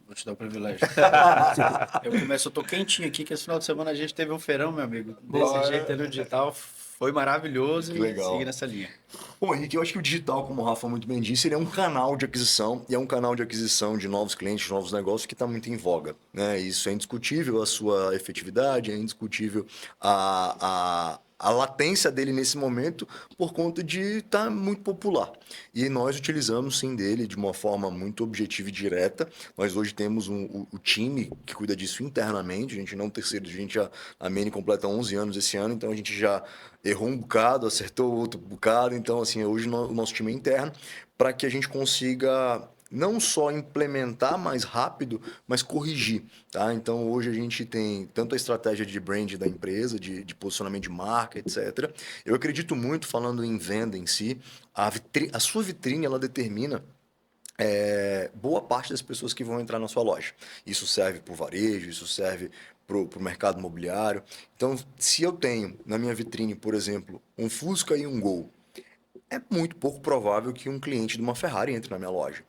Vou te dar o privilégio. Eu tô quentinho aqui, que esse final de semana a gente teve um feirão, meu amigo. Desse jeito aí no digital, foi maravilhoso. Que legal. E seguir nessa linha. Bom, Henrique, eu acho que o digital, como o Rafa muito bem disse, ele é um canal de aquisição, e é um canal de aquisição de novos clientes, de novos negócios que está muito em voga, né? Isso é indiscutível, a sua efetividade, é indiscutível a latência dele nesse momento por conta de estar muito popular. E nós utilizamos, sim, dele de uma forma muito objetiva e direta. Nós hoje temos o time que cuida disso internamente, a gente não terceiriza, a Mene completa 11 anos esse ano, então a gente já errou um bocado, acertou outro bocado, então assim, hoje o nosso time é interno para que a gente consiga não só implementar mais rápido, mas corrigir, tá? Então, hoje a gente tem tanto a estratégia de brand da empresa, de posicionamento de marca, etc. Eu acredito muito, falando em venda em si, a sua vitrine, ela determina boa parte das pessoas que vão entrar na sua loja. Isso serve para o varejo, isso serve para o mercado imobiliário. Então, se eu tenho na minha vitrine, por exemplo, um Fusca e um Gol, é muito pouco provável que um cliente de uma Ferrari entre na minha loja.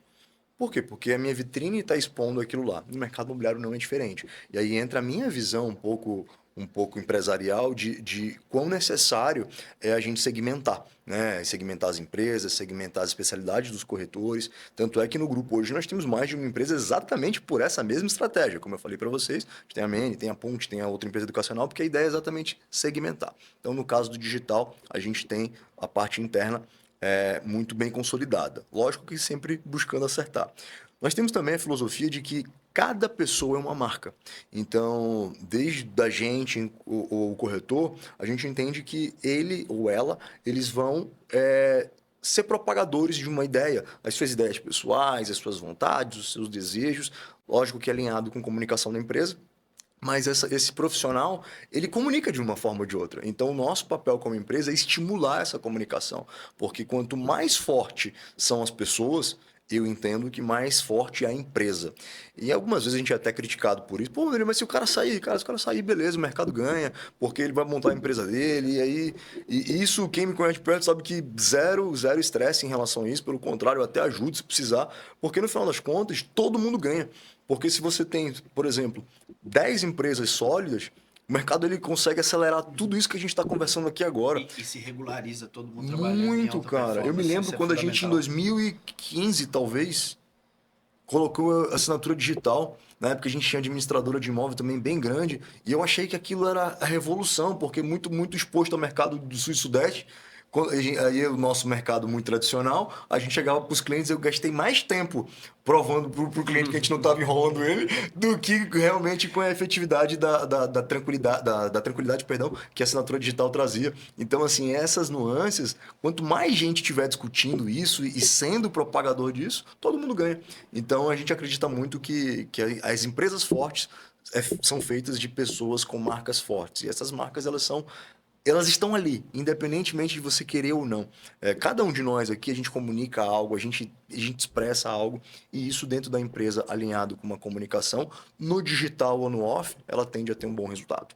Por quê? Porque a minha vitrine está expondo aquilo lá. No mercado imobiliário não é diferente. E aí entra a minha visão um pouco empresarial de quão necessário é a gente segmentar, né? Segmentar as empresas, segmentar as especialidades dos corretores. Tanto é que no grupo hoje nós temos mais de uma empresa exatamente por essa mesma estratégia. Como eu falei para vocês, a gente tem a Mene, tem a Ponte, tem a outra empresa educacional, porque a ideia é exatamente segmentar. Então, no caso do digital, a gente tem a parte interna muito bem consolidada. Lógico que sempre buscando acertar. Nós temos também a filosofia de que cada pessoa é uma marca. Então, desde a gente, o corretor, a gente entende que ele ou ela, eles vão ser propagadores de uma ideia, as suas ideias pessoais, as suas vontades, os seus desejos, lógico que alinhado com a comunicação da empresa. Mas esse profissional, ele comunica de uma forma ou de outra. Então, o nosso papel como empresa é estimular essa comunicação. Porque quanto mais forte são as pessoas, eu entendo que mais forte é a empresa. E algumas vezes a gente é até criticado por isso. Pô, mas se o cara sair, beleza, o mercado ganha, porque ele vai montar a empresa dele. E isso, quem me conhece de perto sabe que zero estresse em relação a isso. Pelo contrário, eu até ajudo se precisar. Porque no final das contas, todo mundo ganha. Porque se você tem, por exemplo, 10 empresas sólidas, o mercado ele consegue acelerar tudo isso que a gente está conversando aqui agora. E se regulariza todo mundo trabalhando Muito, cara. Eu me lembro quando a gente, em 2015, talvez, colocou a assinatura digital. Na época a gente tinha administradora de imóvel também bem grande. E eu achei que aquilo era a revolução, porque muito exposto ao mercado do Sul e Sudeste. Aí o nosso mercado muito tradicional, a gente chegava para os clientes, eu gastei mais tempo provando para o cliente que a gente não estava enrolando ele, do que realmente com a efetividade da tranquilidade, perdão, que a assinatura digital trazia. Então, assim, essas nuances, quanto mais gente estiver discutindo isso e sendo propagador disso, todo mundo ganha. Então, a gente acredita muito que as empresas fortes são feitas de pessoas com marcas fortes. E essas marcas, elas estão ali, independentemente de você querer ou não. Cada um de nós aqui, a gente comunica algo, a gente expressa algo, e isso dentro da empresa, alinhado com uma comunicação, no digital ou no off, ela tende a ter um bom resultado.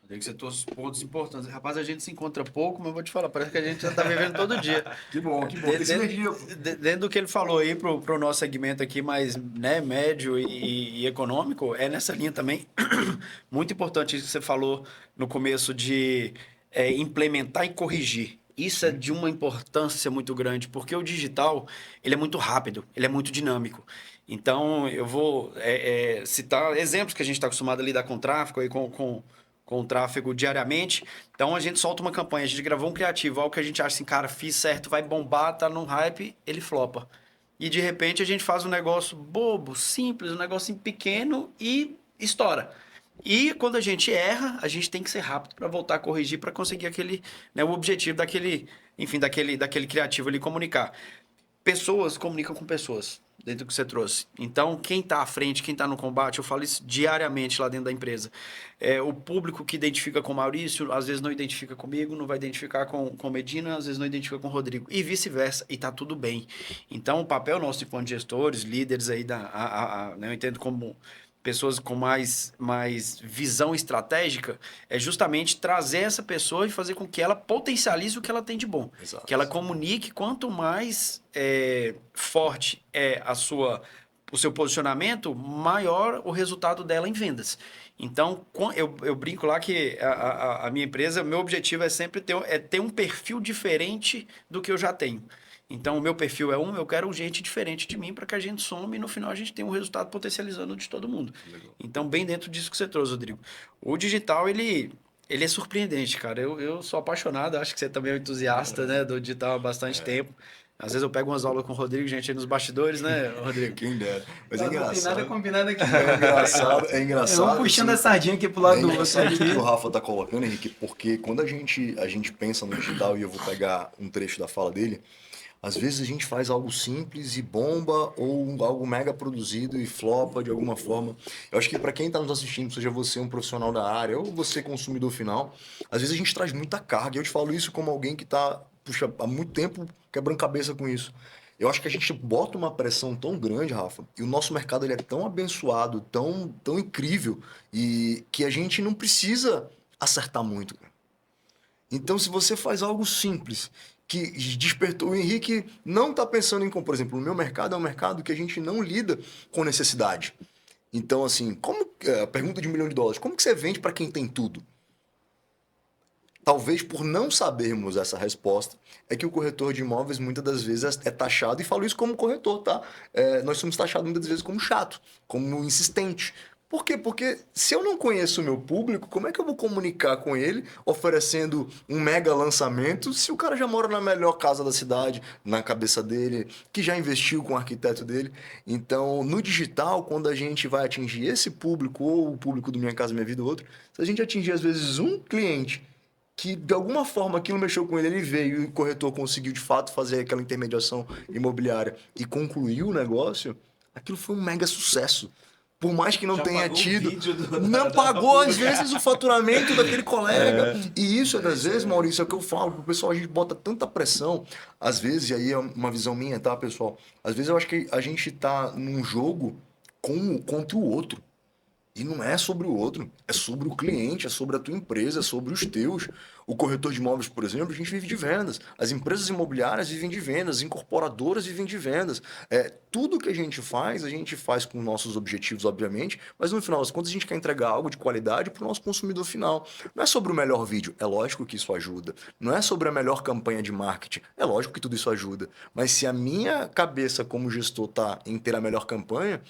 Tem que ser todos pontos importantes. Rapaz, a gente se encontra pouco, mas eu vou te falar, parece que a gente já tá vivendo todo dia. Que bom. Dentro do que ele falou aí pro nosso segmento aqui, mais né, médio e econômico, é nessa linha também. Muito importante isso que você falou no começo de implementar e corrigir. Isso é de uma importância muito grande, porque o digital, ele é muito rápido, ele é muito dinâmico. Então, eu vou citar exemplos que a gente está acostumado a lidar com tráfego, aí com o tráfego diariamente. Então, a gente solta uma campanha, a gente gravou um criativo, algo que a gente acha assim, cara, fiz certo, vai bombar, tá num hype, ele flopa. E, de repente, a gente faz um negócio bobo, simples, um negocinho pequeno e estoura. E quando a gente erra, a gente tem que ser rápido para voltar a corrigir para conseguir aquele, né, o objetivo daquele, enfim, daquele criativo ali comunicar. Pessoas comunicam com pessoas, dentro do que você trouxe. Então, quem está à frente, quem está no combate, eu falo isso diariamente lá dentro da empresa. O público que identifica com o Maurício, às vezes não identifica comigo, não vai identificar com Medina, às vezes não identifica com o Rodrigo. E vice-versa, e está tudo bem. Então, o papel nosso enquanto gestores, líderes aí, né, eu entendo como pessoas com mais visão estratégica, é justamente trazer essa pessoa e fazer com que ela potencialize o que ela tem de bom. Exato. Que ela comunique quanto mais forte é o seu posicionamento, maior o resultado dela em vendas. Então, eu brinco lá que a minha empresa, meu objetivo é sempre ter um perfil diferente do que eu já tenho. Então, o meu perfil é eu quero gente diferente de mim para que a gente some e no final a gente tenha um resultado potencializando de todo mundo. Legal. Então, bem dentro disso que você trouxe, Rodrigo. O digital, ele é surpreendente, cara. Eu sou apaixonado, acho que você também é um entusiasta, né, do digital há bastante tempo. Às vezes eu pego umas aulas com o Rodrigo, gente, aí nos bastidores, né, Rodrigo? Quem dera. Mas é Não tem nada engraçado. combinado aqui. É engraçado. Vamos puxando a assim, sardinha aqui pro lado É do outro interessante aqui. o que o Rafa tá colocando, Henrique, porque quando a gente pensa no digital, e eu vou pegar um trecho da fala dele, às vezes a gente faz algo simples e bomba, ou algo mega produzido e flopa de alguma forma. Eu acho que para quem está nos assistindo, seja você um profissional da área ou você consumidor final, às vezes a gente traz muita carga. E eu te falo isso como alguém que está, puxa, há muito tempo quebrando cabeça com isso. Eu acho que a gente bota uma pressão tão grande, Rafa, e o nosso mercado ele é tão abençoado, tão incrível, e que a gente não precisa acertar muito, cara. Então, se você faz algo simples, que despertou o Henrique, não está pensando em, como, por exemplo, o meu mercado é um mercado que a gente não lida com necessidade. Então, assim, a pergunta de $1 milhão, como que você vende para quem tem tudo? Talvez por não sabermos essa resposta, é que o corretor de imóveis muitas das vezes é taxado, e falo isso como corretor, tá? Nós somos taxados muitas vezes como chato, como insistente. Por quê? Porque se eu não conheço o meu público, como é que eu vou comunicar com ele oferecendo um mega lançamento se o cara já mora na melhor casa da cidade, na cabeça dele, que já investiu com o arquiteto dele? Então, no digital, quando a gente vai atingir esse público, ou o público do Minha Casa Minha Vida ou outro, se a gente atingir às vezes um cliente que de alguma forma aquilo mexeu com ele, ele veio e o corretor conseguiu de fato fazer aquela intermediação imobiliária e concluiu o negócio, aquilo foi um mega sucesso. Por mais que não Já tenha pagou o tido, vídeo não pagou às vezes o faturamento daquele colega. E isso, às vezes, Maurício, é o que eu falo pro pessoal, a gente bota tanta pressão, às vezes, e aí é uma visão minha, tá, pessoal? Às vezes eu acho que a gente tá num jogo contra o outro. E não é sobre o outro, é sobre o cliente, é sobre a tua empresa, é sobre os teus. O corretor de imóveis, por exemplo, a gente vive de vendas. As empresas imobiliárias vivem de vendas, as incorporadoras vivem de vendas. Tudo que a gente faz com nossos objetivos, obviamente, mas no final das contas a gente quer entregar algo de qualidade para o nosso consumidor final. Não é sobre o melhor vídeo, é lógico que isso ajuda. Não é sobre a melhor campanha de marketing, é lógico que tudo isso ajuda. Mas se a minha cabeça como gestor está em ter a melhor campanha,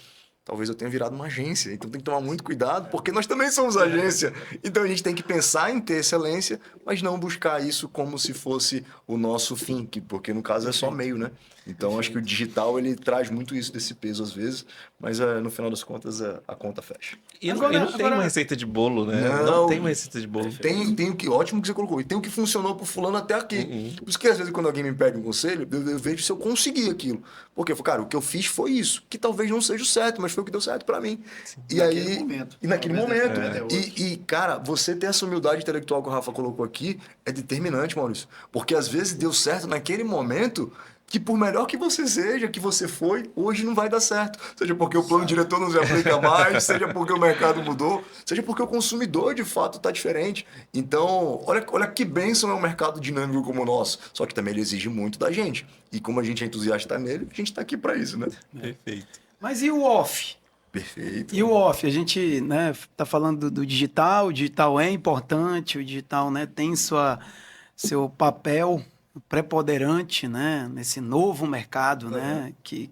talvez eu tenha virado uma agência, então tem que tomar muito cuidado, porque nós também somos agência. Então a gente tem que pensar em ter excelência, mas não buscar isso como se fosse o nosso fim, porque no caso é só meio, né? Então acho que o digital ele traz muito isso desse peso às vezes, mas no final das contas a conta fecha. E não tem uma receita de bolo, né? Não tem uma receita de bolo. Tem o que, ótimo que você colocou, e tem o que funcionou pro fulano até aqui. Por isso que às vezes quando alguém me pede um conselho, eu vejo se eu consegui aquilo. Porque eu falo, cara, o que eu fiz foi isso, que talvez não seja o certo, mas foi o que deu certo pra mim. E Naquele aí, momento. e naquele momento. É. E, cara, você ter essa humildade intelectual que o Rafa colocou aqui é determinante, Maurício. Porque às vezes deu certo naquele momento que por melhor que você seja, que você foi, hoje não vai dar certo. Seja porque o plano diretor não se aplica mais, seja porque o mercado mudou, seja porque o consumidor de fato está diferente. Então, olha que bênção é um mercado dinâmico como o nosso. Só que também ele exige muito da gente. E como a gente é entusiasta nele, a gente está aqui para isso, né? Perfeito. Mas e o off? Perfeito. E o off? A gente, né, tá falando do digital, o digital é importante, o digital, né, tem seu papel, preponderante, né, nesse novo mercado, né, que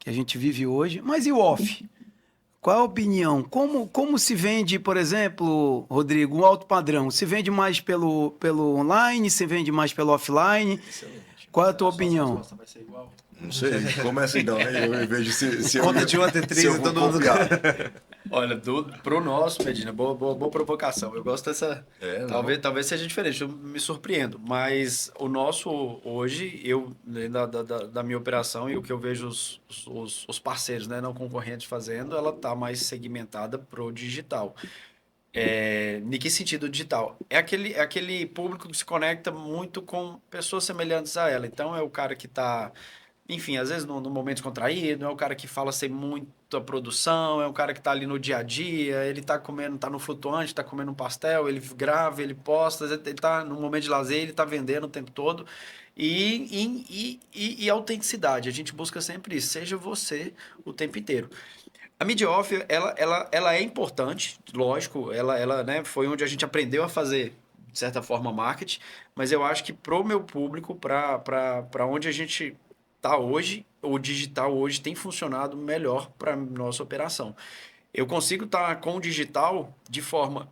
a gente vive hoje. Mas e o off? Qual é a opinião? Como se vende, por exemplo, Rodrigo, um alto padrão? Se vende mais pelo online? Se vende mais pelo offline? Excelente. Qual é a tua A sua opinião? resposta vai ser igual? Não sei, começa então, né? Eu vejo se eu Conta de 1 até 3 se eu e vou todo mundo... copiar. Olha, pro nosso, Medina, boa provocação. Eu gosto dessa. É, Talvez seja diferente, eu me surpreendo. Mas o nosso hoje, né, da minha operação e o que eu vejo os parceiros, né, não concorrentes fazendo, ela tá mais segmentada pro digital. Em que sentido digital? É aquele público que se conecta muito com pessoas semelhantes a ela. Então é o cara que está, enfim, às vezes no momento descontraído, é o cara que fala sem muita produção, é o cara que está ali no dia a dia, ele está comendo, está no flutuante, está comendo um pastel, ele grava, ele posta, ele está no momento de lazer, ele está vendendo o tempo todo. E autenticidade, a gente busca sempre isso, seja você o tempo inteiro. A mídia off, ela é importante, lógico, ela, né, foi onde a gente aprendeu a fazer, de certa forma, marketing, mas eu acho que pro meu público, para onde a gente tá hoje, o digital hoje tem funcionado melhor para nossa operação. Eu consigo estar com o digital de forma,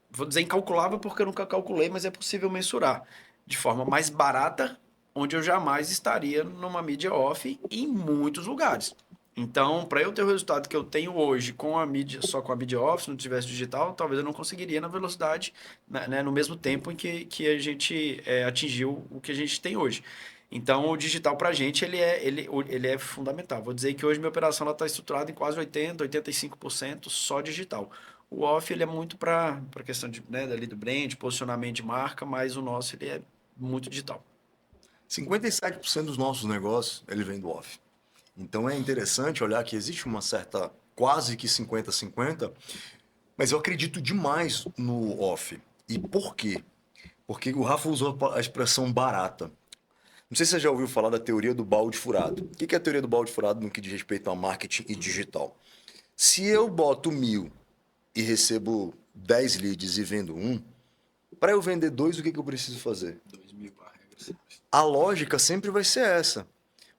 vou dizer incalculável porque eu nunca calculei, mas é possível mensurar, de forma mais barata, onde eu jamais estaria numa mídia off em muitos lugares. Então, para eu ter o resultado que eu tenho hoje com a mídia, só com a mídia off, se não tivesse digital, talvez eu não conseguiria na velocidade, né, no mesmo tempo em que a gente atingiu o que a gente tem hoje. Então, o digital para a gente ele é fundamental. Vou dizer que hoje minha operação está estruturada em quase 80%, 85% só digital. O off ele é muito para a questão de, né, dali do brand, posicionamento de marca, mas o nosso ele é muito digital. 57% dos nossos negócios, ele vem do off. Então é interessante olhar que existe uma certa, quase que 50-50, mas eu acredito demais no off. E por quê? Porque o Rafa usou a expressão barata. Não sei se você já ouviu falar da teoria do balde furado. O que é a teoria do balde furado no que diz respeito a marketing e digital? Se eu boto 1.000 e recebo 10 leads e vendo um, para eu vender 2, o que eu preciso fazer? 2.000 regra. A lógica sempre vai ser essa.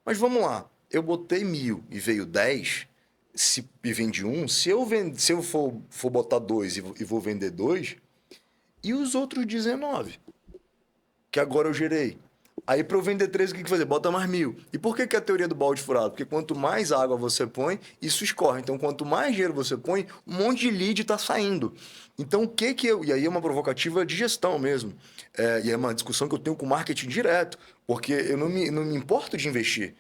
Mas vamos lá, eu botei 1.000 e veio 10, e vendi um, se eu for botar 2 e vou vender 2, e os outros 19, que agora eu gerei? Aí para eu vender 3, o que fazer? Bota mais 1.000. E por que a teoria do balde furado? Porque quanto mais água você põe, isso escorre. Então quanto mais dinheiro você põe, um monte de lead está saindo. Então o que eu... E aí é uma provocativa de gestão mesmo. E é uma discussão que eu tenho com o marketing direto. Porque eu não me importo de investir.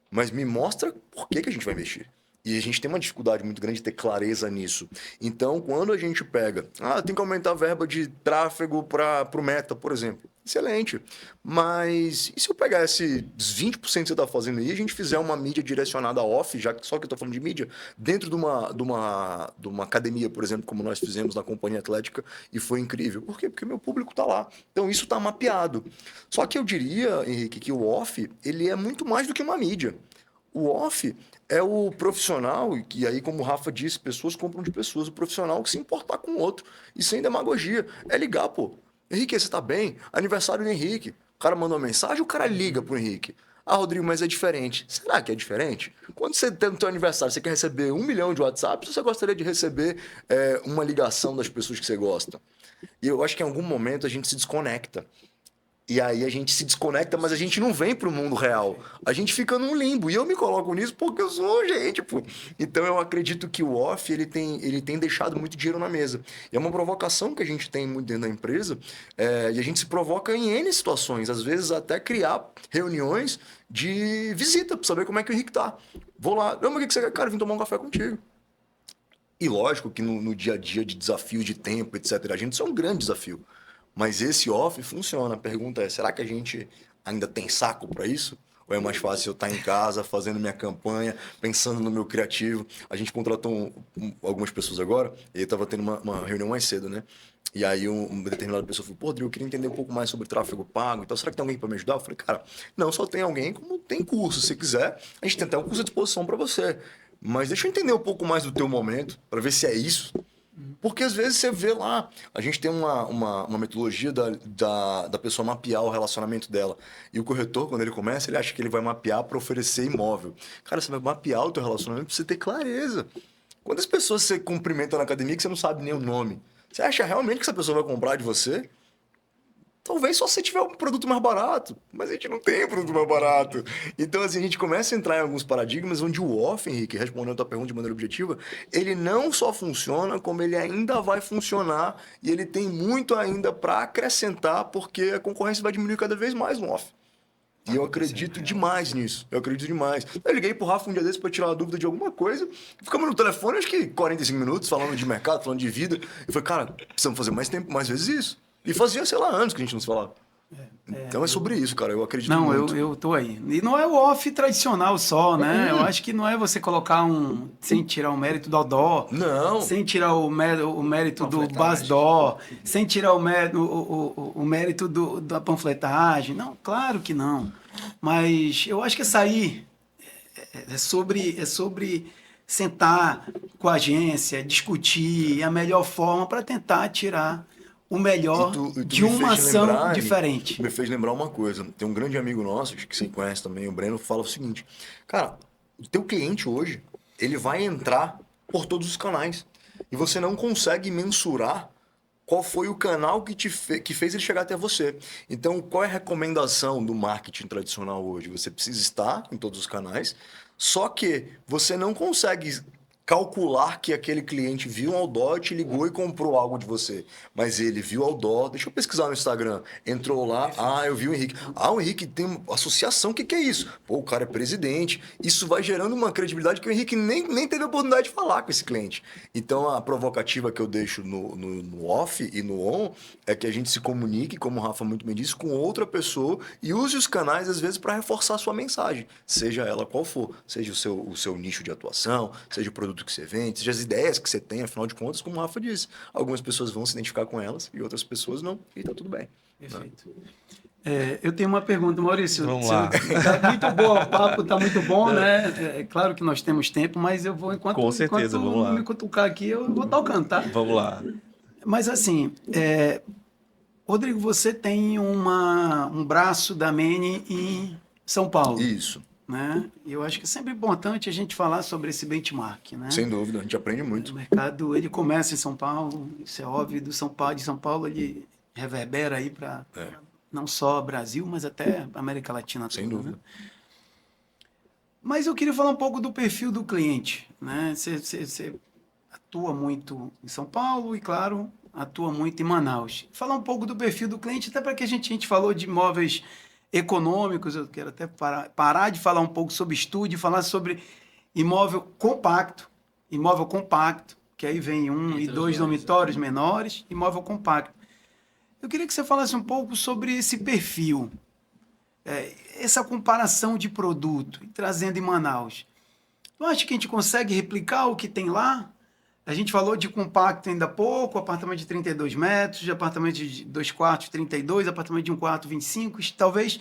Mas me mostra por que a gente vai investir. E a gente tem uma dificuldade muito grande de ter clareza nisso. Então, quando a gente pega... tem que aumentar a verba de tráfego para o Meta, por exemplo. Excelente. Mas e se eu pegar esses 20% que você está fazendo aí e a gente fizer uma mídia direcionada off, já que só que eu estou falando de mídia, dentro de uma academia, por exemplo, como nós fizemos na Companhia Atlética, e foi incrível. Por quê? Porque o meu público está lá. Então, isso está mapeado. Só que eu diria, Henrique, que o off ele é muito mais do que uma mídia. O off é o profissional, e aí, como o Rafa disse, pessoas compram de pessoas, o profissional que se importar com o outro, e sem demagogia. É ligar, pô. Henrique, você tá bem? Aniversário do Henrique. O cara mandou uma mensagem, o cara liga pro Henrique. Rodrigo, mas é diferente. Será que é diferente? Quando você tem no seu aniversário, você quer receber 1 milhão de WhatsApps, ou você gostaria de receber uma ligação das pessoas que você gosta? E eu acho que em algum momento a gente se desconecta. E aí a gente se desconecta, mas a gente não vem pro mundo real. A gente fica num limbo. E eu me coloco nisso porque eu sou gente, pô. Então eu acredito que o off, ele tem deixado muito dinheiro na mesa. E é uma provocação que a gente tem muito dentro da empresa. E a gente se provoca em N situações. Às vezes até criar reuniões de visita, para saber como é que o Henrique tá. Vou lá. Mas o que você quer? Cara, vim tomar um café contigo. E lógico que no dia a dia de desafio de tempo, etc., a gente isso é um grande desafio. Mas esse off funciona. A pergunta é, será que a gente ainda tem saco para isso? Ou é mais fácil eu estar em casa, fazendo minha campanha, pensando no meu criativo? A gente contratou algumas pessoas agora, e eu estava tendo uma reunião mais cedo, né? E aí uma determinada pessoa falou, pô, Rodrigo, eu queria entender um pouco mais sobre tráfego pago, então será que tem alguém para me ajudar? Eu falei, cara, não só tem alguém, como tem curso. Se quiser, a gente tem até um curso à disposição para você. Mas deixa eu entender um pouco mais do teu momento, para ver se é isso. Porque às vezes você vê lá, a gente tem uma metodologia da pessoa mapear o relacionamento dela. E o corretor, quando ele começa, ele acha que ele vai mapear para oferecer imóvel. Cara, você vai mapear o teu relacionamento para você ter clareza. Quantas pessoas você cumprimenta na academia que você não sabe nem o nome? Você acha realmente que essa pessoa vai comprar de você? Talvez só se tiver um produto mais barato, mas a gente não tem produto mais barato. Então, assim, a gente começa a entrar em alguns paradigmas onde o off, Henrique, respondendo a tua pergunta de maneira objetiva, ele não só funciona, como ele ainda vai funcionar e ele tem muito ainda para acrescentar, porque a concorrência vai diminuir cada vez mais no off. E eu acredito demais nisso. Eu acredito demais. Eu liguei pro Rafa um dia desses para tirar uma dúvida de alguma coisa. Ficamos no telefone, acho que 45 minutos, falando de mercado, falando de vida. Eu falei, cara, precisamos fazer mais tempo, mais vezes isso. E fazia, sei lá, anos que a gente não se falava. Então é sobre isso, cara. Eu acredito Não, muito. eu tô aí. E não é o off tradicional só, né? Eu acho que não é você colocar sem tirar o mérito do dó, Não. sem tirar o mérito do Basdó, sem tirar o mérito da panfletagem. Não, claro que não. Mas eu acho que essa aí é sobre sentar com a agência, discutir a melhor forma para tentar tirar o melhor E tu de me uma fez ação lembrar, diferente. Me fez lembrar uma coisa. Tem um grande amigo nosso, acho que você conhece também, o Breno, fala o seguinte. Cara, o teu cliente hoje, ele vai entrar por todos os canais. E você não consegue mensurar qual foi o canal que fez ele chegar até você. Então, qual é a recomendação do marketing tradicional hoje? Você precisa estar em todos os canais, só que você não consegue calcular que aquele cliente viu um outdoor, te ligou e comprou algo de você. Mas ele viu o outdoor, deixa eu pesquisar no Instagram, entrou lá, eu vi o Henrique. O Henrique tem uma associação, o que é isso? Pô, o cara é presidente. Isso vai gerando uma credibilidade que o Henrique nem teve a oportunidade de falar com esse cliente. Então, a provocativa que eu deixo no off e no on é que a gente se comunique, como o Rafa muito bem disse, com outra pessoa e use os canais, às vezes, para reforçar a sua mensagem, seja ela qual for, seja o seu nicho de atuação, seja o produto que você vende, seja as ideias que você tem, afinal de contas, como o Rafa disse, algumas pessoas vão se identificar com elas e outras pessoas não, e tá tudo bem. Perfeito. Eu tenho uma pergunta, Maurício. Vamos lá. Tá muito bom, o papo tá muito bom, né? É claro que nós temos tempo, mas eu vou, Com certeza, vamos lá. me cutucar aqui, eu vou tocando, tá? Vamos lá. Mas assim, Rodrigo, você tem um braço da Mene em São Paulo. Isso. Né? E eu acho que é sempre importante a gente falar sobre esse benchmark, né? Sem dúvida, a gente aprende O muito. mercado, ele começa em São Paulo, isso é óbvio, de São Paulo ele reverbera aí para não só Brasil, mas até América Latina toda. Sem dúvida. Né? Mas eu queria falar um pouco do perfil do cliente, né? Você atua muito em São Paulo e, claro, atua muito em Manaus. Falar um pouco do perfil do cliente, até para que a gente falou de imóveis econômicos, eu quero até parar de falar um pouco sobre estúdio, falar sobre imóvel compacto, que aí vem 1 e 2 dormitórios menores, imóvel compacto. Eu queria que você falasse um pouco sobre esse perfil, essa comparação de produto, trazendo em Manaus. Tu acha que a gente consegue replicar o que tem lá? A gente falou de compacto ainda há pouco, apartamento de 32 metros, de apartamento de 2 quartos, 32, apartamento de 1 quarto, 25, talvez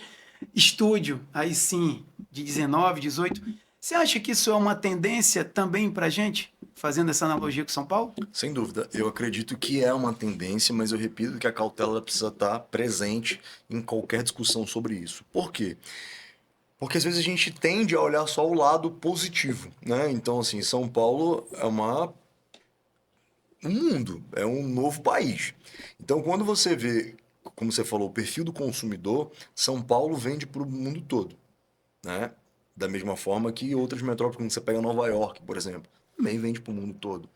estúdio, aí sim, de 19, 18. Você acha que isso é uma tendência também para a gente, fazendo essa analogia com São Paulo? Sem dúvida. Eu acredito que é uma tendência, mas eu repito que a cautela precisa estar presente em qualquer discussão sobre isso. Por quê? Porque às vezes a gente tende a olhar só o lado positivo, né? Então, assim, São Paulo é um mundo, é um novo país. Então, quando você vê, como você falou, o perfil do consumidor, São Paulo vende para o mundo todo, né? Da mesma forma que outras metrópoles, quando você pega Nova York, por exemplo, também vende para o mundo todo.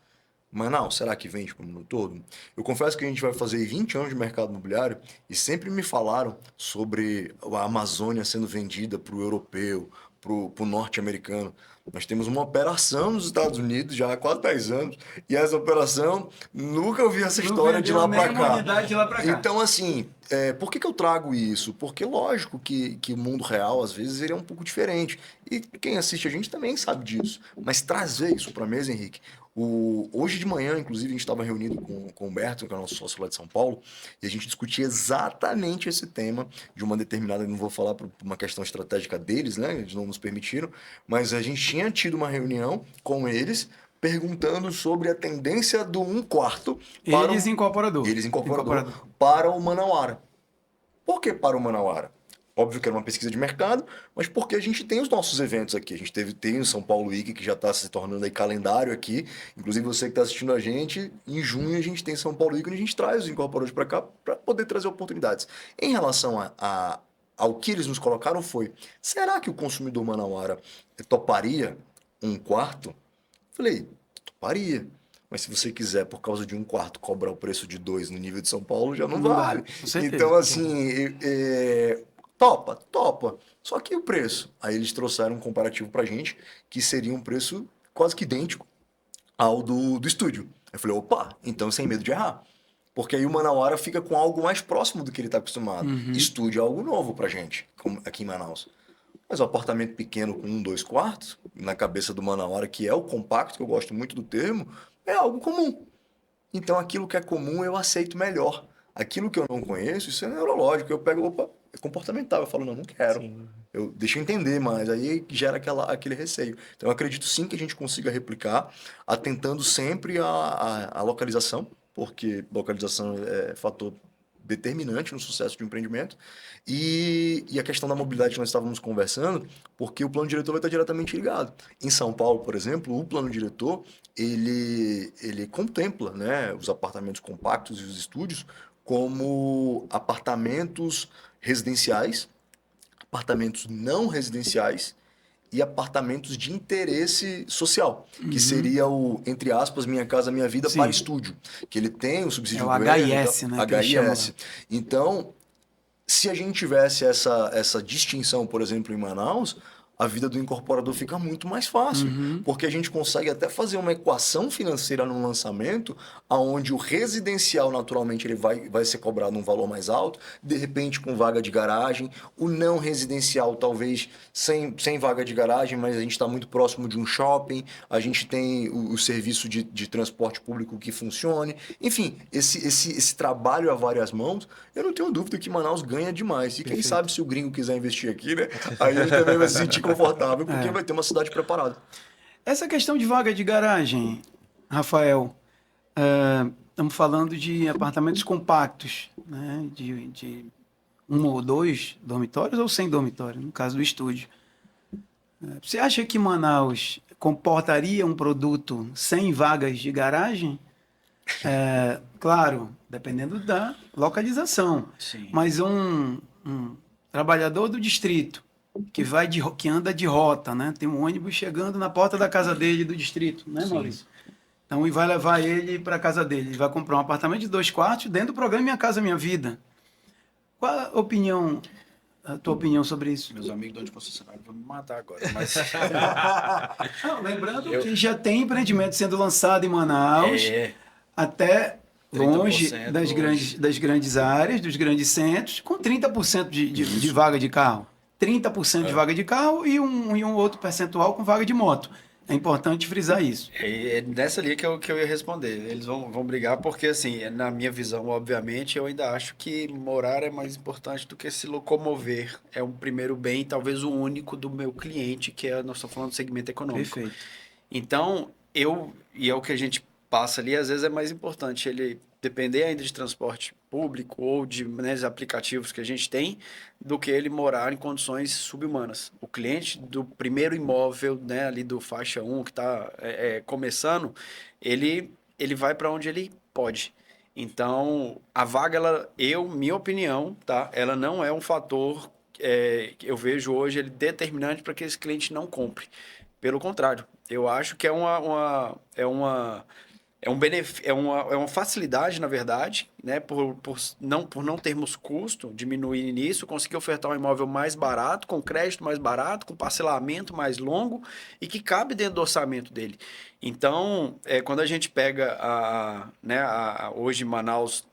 Mas não, será que vende para o mundo todo? Eu confesso que a gente vai fazer 20 anos de mercado imobiliário e sempre me falaram sobre a Amazônia sendo vendida para o europeu, para o norte-americano. Nós temos uma operação nos Estados Unidos já há quase 10 anos e essa operação, nunca ouvi essa história de lá para cá. Então, assim, por que eu trago isso? Porque, lógico, que o mundo real, às vezes, ele é um pouco diferente. E quem assiste a gente também sabe disso. Mas trazer isso para a mesa, Henrique, hoje de manhã, inclusive, a gente estava reunido com o Humberto, que é o nosso sócio lá de São Paulo, e a gente discutia exatamente esse tema de uma determinada, não vou falar por uma questão estratégica deles, né? Eles não nos permitiram, mas a gente tinha tido uma reunião com eles perguntando sobre a tendência do 1/4 para Eles incorporador. eles incorporador para o Manauara. Por que para o Manauara? Óbvio que era uma pesquisa de mercado, mas porque a gente tem os nossos eventos aqui. A gente tem o São Paulo Week, que já está se tornando aí calendário aqui. Inclusive você que está assistindo a gente, em junho a gente tem São Paulo Week, onde a gente traz os incorporadores para cá para poder trazer oportunidades. Em relação ao que eles nos colocaram foi, será que o consumidor manauara toparia 1/4? Falei, toparia. Mas se você quiser, por causa de 1/4, cobrar o preço de 2 no nível de São Paulo, já não Não vale. vale, com certeza. Então, assim, topa. Só que o preço? Aí eles trouxeram um comparativo pra gente, que seria um preço quase que idêntico ao do estúdio. Eu falei, opa, então sem medo de errar. Porque aí o Manauara fica com algo mais próximo do que ele está acostumado. Estúdio é algo novo pra gente, aqui em Manaus. Mas o apartamento pequeno com 1, 2 quartos, na cabeça do Manauara, que é o compacto, que eu gosto muito do termo, é algo comum. Então aquilo que é comum eu aceito melhor. Aquilo que eu não conheço, isso é neurológico. Eu pego, opa, é comportamental. Eu falo, não quero. Deixa eu entender mais. Aí gera aquele receio. Então eu acredito sim que a gente consiga replicar, atentando sempre à localização, porque localização é fator determinante no sucesso de um empreendimento. E a questão da mobilidade que nós estávamos conversando, porque o plano diretor vai estar diretamente ligado. Em São Paulo, por exemplo, o plano diretor, ele contempla, né, os apartamentos compactos e os estúdios como apartamentos residenciais, apartamentos não residenciais e apartamentos de interesse social, que seria o, entre aspas, Minha Casa Minha Vida Sim. para estúdio, que ele tem o subsídio É o do governo, HIS, então, né, que eles chamam HIS. Então, se a gente tivesse essa distinção, por exemplo, em Manaus, a vida do incorporador fica muito mais fácil, porque a gente consegue até fazer uma equação financeira no lançamento, aonde o residencial, naturalmente, ele vai ser cobrado um valor mais alto, de repente com vaga de garagem, o não residencial talvez sem vaga de garagem, mas a gente está muito próximo de um shopping, a gente tem o serviço de transporte público que funcione, enfim, esse trabalho a várias mãos, eu não tenho dúvida que Manaus ganha demais, e quem sabe se o gringo quiser investir aqui, né, aí ele também vai se sentir confortável, porque vai ter uma cidade preparada. Essa questão de vaga de garagem, Rafael, estamos falando de apartamentos compactos, né? De 1 ou 2 dormitórios ou sem dormitório, no caso do estúdio. Você acha que Manaus comportaria um produto sem vagas de garagem? Claro, dependendo da localização. Sim. Mas um trabalhador do distrito que anda de rota, né? Tem um ônibus chegando na porta da casa dele do distrito, né, Maurício? Então, e vai levar ele para a casa dele. Ele vai comprar um apartamento de 2 quartos dentro do programa Minha Casa Minha Vida. Qual a tua opinião sobre isso? Meus amigos donos de concessionário vão me matar agora, mas... Não, lembrando que já tem empreendimento sendo lançado em Manaus, até longe 30% das grandes áreas, dos grandes centros, com 30% de vaga de carro. 30% de vaga de carro e um outro percentual com vaga de moto. É importante frisar isso. É nessa linha que eu ia responder. Eles vão brigar porque, assim, na minha visão, obviamente, eu ainda acho que morar é mais importante do que se locomover. É um primeiro bem, talvez o único do meu cliente, nós estamos falando do segmento econômico. Perfeito. Então, e é o que a gente passa ali, às vezes é mais importante ele depender ainda de transporte público ou de aplicativos que a gente tem, do que ele morar em condições subhumanas. O cliente do primeiro imóvel, né, ali do faixa 1, que está começando, ele vai para onde ele pode. Então, a vaga, minha opinião, tá? Ela não é um fator que eu vejo hoje ele determinante para que esse cliente não compre. Pelo contrário, eu acho que é uma facilidade, na verdade, né? Por não termos custo, diminuir nisso, conseguir ofertar um imóvel mais barato, com crédito mais barato, com parcelamento mais longo e que cabe dentro do orçamento dele. Então, quando a gente pega hoje Manaus,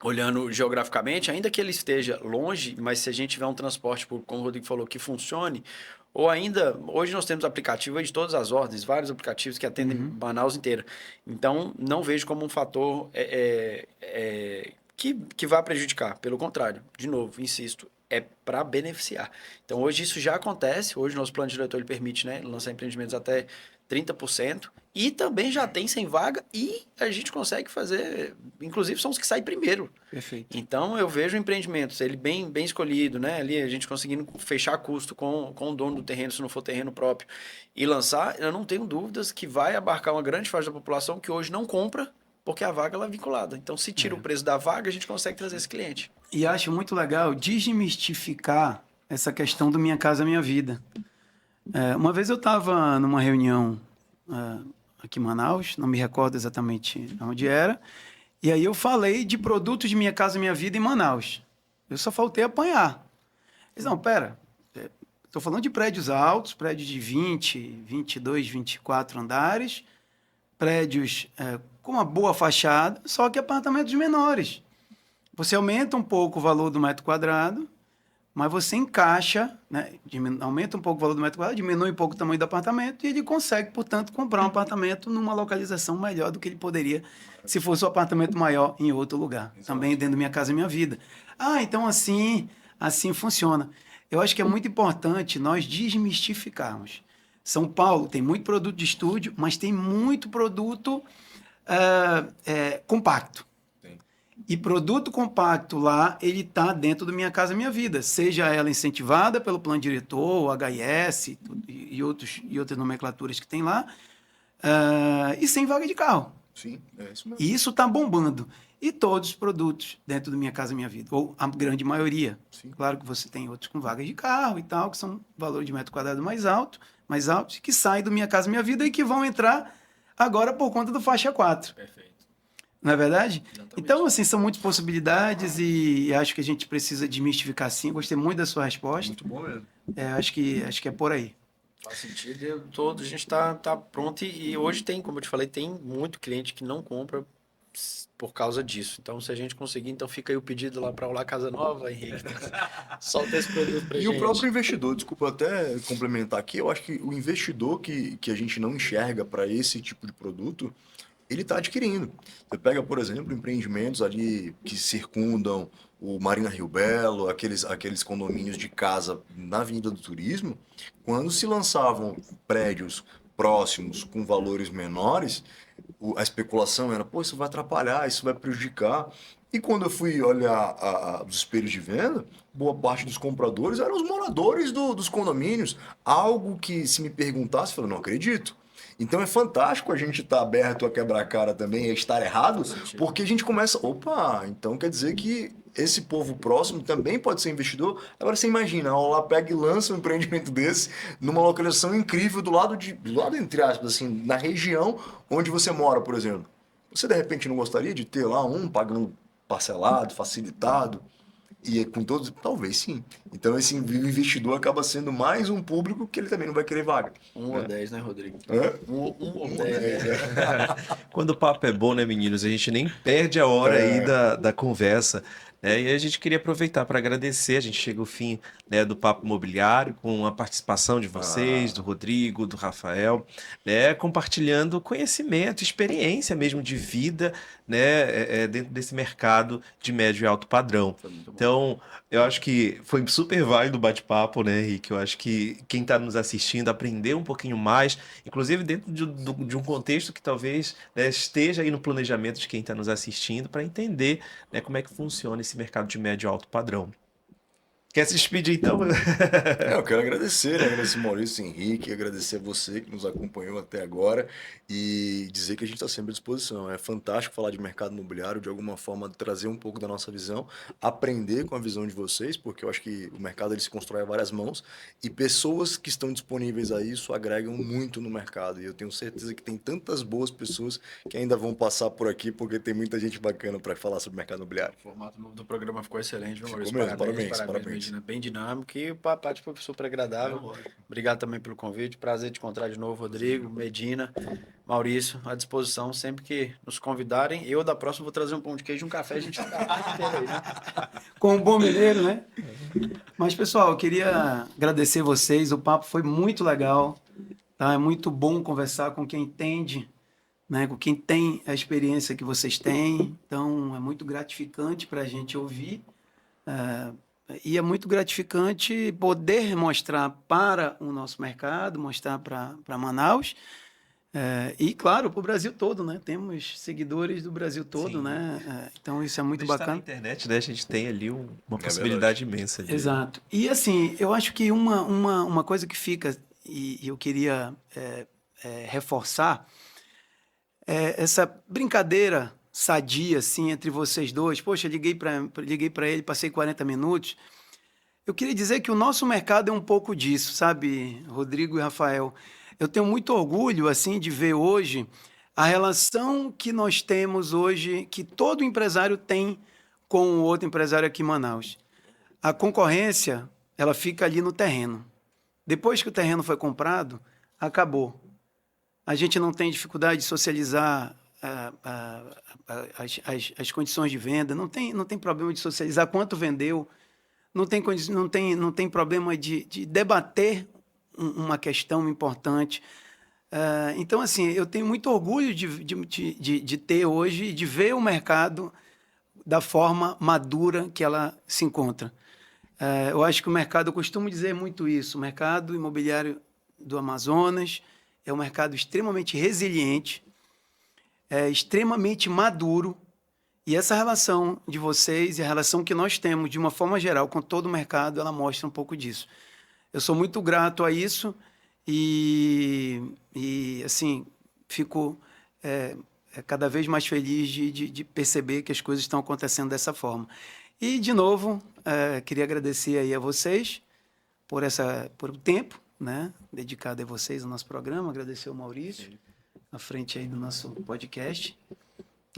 olhando geograficamente, ainda que ele esteja longe, mas se a gente tiver um transporte, como o Rodrigo falou, que funcione, ou ainda, hoje nós temos aplicativos de todas as ordens, vários aplicativos que atendem Manaus inteira. Então, não vejo como um fator que vai prejudicar. Pelo contrário, de novo, insisto, é para beneficiar. Então, hoje isso já acontece. Hoje, nosso plano diretor ele permite, né, lançar empreendimentos até 30%. E também já tem sem vaga e a gente consegue fazer... Inclusive, são os que saem primeiro. Perfeito. Então, eu vejo empreendimentos, ele bem escolhido, né? Ali a gente conseguindo fechar custo com o dono do terreno, se não for terreno próprio, e lançar, eu não tenho dúvidas que vai abarcar uma grande faixa da população que hoje não compra, porque a vaga ela é vinculada. Então, se tira o preço da vaga, a gente consegue trazer esse cliente. E acho muito legal desmistificar essa questão do Minha Casa Minha Vida. Uma vez eu estava numa reunião aqui em Manaus, não me recordo exatamente onde era, e aí eu falei de produtos de Minha Casa Minha Vida em Manaus. Eu só faltei apanhar. Eles, não, pera, estou falando de prédios altos, prédios de 20, 22, 24 andares, prédios com uma boa fachada, só que apartamentos menores. Você aumenta um pouco o valor do metro quadrado, mas você encaixa, né, aumenta um pouco o valor do metro quadrado, diminui um pouco o tamanho do apartamento e ele consegue, portanto, comprar um apartamento numa localização melhor do que ele poderia se fosse um apartamento maior em outro lugar. Exato. Também dentro da Minha Casa Minha Vida. Então assim funciona. Eu acho que é muito importante nós desmistificarmos. São Paulo tem muito produto de estúdio, mas tem muito produto compacto. E produto compacto lá, ele está dentro do Minha Casa Minha Vida, seja ela incentivada pelo plano diretor, o HS e outras nomenclaturas que tem lá, e sem vaga de carro. Sim, é isso mesmo. E isso está bombando. E todos os produtos dentro do Minha Casa Minha Vida, ou a grande maioria. Sim. Claro que você tem outros com vagas de carro e tal, que são valor de metro quadrado mais altos, que saem do Minha Casa Minha Vida e que vão entrar agora por conta do faixa 4. Perfeito. Não é verdade? Exatamente. Então, assim, são muitas possibilidades e acho que a gente precisa desmistificar sim. Gostei muito da sua resposta. Muito bom mesmo. Acho que é por aí. Faz sentido. A gente tá pronto e hoje tem, como eu te falei, tem muito cliente que não compra por causa disso. Então, se a gente conseguir, então fica aí o pedido lá para Olá Casa Nova, Henrique. Solta esse produto pra gente. E o próprio investidor, desculpa até complementar aqui, eu acho que o investidor que a gente não enxerga para esse tipo de produto, ele está adquirindo. Você pega, por exemplo, empreendimentos ali que circundam o Marina Rio Belo, aqueles condomínios de casa na Avenida do Turismo, quando se lançavam prédios próximos com valores menores, a especulação era, pô, isso vai atrapalhar, isso vai prejudicar. E quando eu fui olhar os espelhos de venda, boa parte dos compradores eram os moradores dos condomínios. Algo que, se me perguntasse, eu falei, não acredito. Então é fantástico a gente estar aberto a quebrar a cara também, a estar errado, porque a gente começa, opa, então quer dizer que esse povo próximo também pode ser investidor. Agora você imagina, lá pega e lança um empreendimento desse numa localização incrível do lado entre aspas, assim, na região onde você mora, por exemplo. Você de repente não gostaria de ter lá pagando parcelado, facilitado? E com todos, talvez sim. Então esse investidor acaba sendo mais um público que ele também não vai querer vaga. 1 ou 10, né, Rodrigo? Um ou 10. Quando o papo é bom, né, meninos? A gente nem perde a hora aí da conversa. E a gente queria aproveitar para agradecer. A gente chega ao fim, né, do Papo Imobiliário, com a participação de vocês, do Rodrigo, do Rafael, né, compartilhando conhecimento, experiência mesmo de vida, né, dentro desse mercado de médio e alto padrão. Então, eu acho que foi super válido o bate-papo, né, Henrique? Eu acho que quem está nos assistindo aprendeu um pouquinho mais, inclusive dentro de um contexto que talvez, né, esteja aí no planejamento de quem está nos assistindo, para entender, né, como é que funciona esse mercado de médio e alto padrão. Quer se despedir, então? Eu quero agradecer, né? Agradecer Maurício, Henrique, agradecer a você que nos acompanhou até agora e dizer que a gente está sempre à disposição. É fantástico falar de mercado imobiliário, de alguma forma trazer um pouco da nossa visão, aprender com a visão de vocês, porque eu acho que o mercado ele se constrói a várias mãos e pessoas que estão disponíveis a isso agregam muito no mercado. E eu tenho certeza que tem tantas boas pessoas que ainda vão passar por aqui, porque tem muita gente bacana para falar sobre mercado imobiliário. O formato novo do programa ficou excelente, viu, Maurício? Ficou mesmo, parabéns. Bem dinâmico e o papo foi super agradável. Obrigado também pelo convite. Prazer te encontrar de novo, Rodrigo, Medina, Maurício, à disposição. Sempre que nos convidarem, eu da próxima vou trazer um pão de queijo e um café. A gente aí, né? Com um bom mineiro, né? Mas, pessoal, eu queria agradecer vocês. O papo foi muito legal. Tá? É muito bom conversar com quem entende, né? Com quem tem a experiência que vocês têm. Então, é muito gratificante para a gente ouvir E é muito gratificante poder mostrar para o nosso mercado, mostrar para Manaus, e, claro, para o Brasil todo, né? Temos seguidores do Brasil todo, Sim. né? Então, isso é muito Quando a gente tá na bacana. internet, né? A gente tem ali uma É possibilidade imensa de... Exato. E, assim, eu acho que uma coisa que fica, e eu queria reforçar, é essa brincadeira sadia, assim, entre vocês dois. Poxa, liguei para ele, passei 40 minutos. Eu queria dizer que o nosso mercado é um pouco disso, sabe, Rodrigo e Rafael? Eu tenho muito orgulho, assim, de ver hoje a relação que nós temos hoje, que todo empresário tem com o outro empresário aqui em Manaus. A concorrência, ela fica ali no terreno. Depois que o terreno foi comprado, acabou. A gente não tem dificuldade de socializar as condições de venda, não tem problema de socializar quanto vendeu, não tem problema de debater uma questão importante. Então, assim, eu tenho muito orgulho de ter hoje, de ver o mercado da forma madura que ela se encontra. Eu acho que o mercado, eu costumo dizer muito isso, o mercado imobiliário do Amazonas é um mercado extremamente resiliente, extremamente maduro, e essa relação de vocês e a relação que nós temos, de uma forma geral, com todo o mercado, ela mostra um pouco disso. Eu sou muito grato a isso e assim, fico cada vez mais feliz de perceber que as coisas estão acontecendo dessa forma. E, de novo, queria agradecer aí a vocês por o tempo, né, dedicado a vocês ao nosso programa, agradecer ao Maurício, à frente aí do nosso podcast,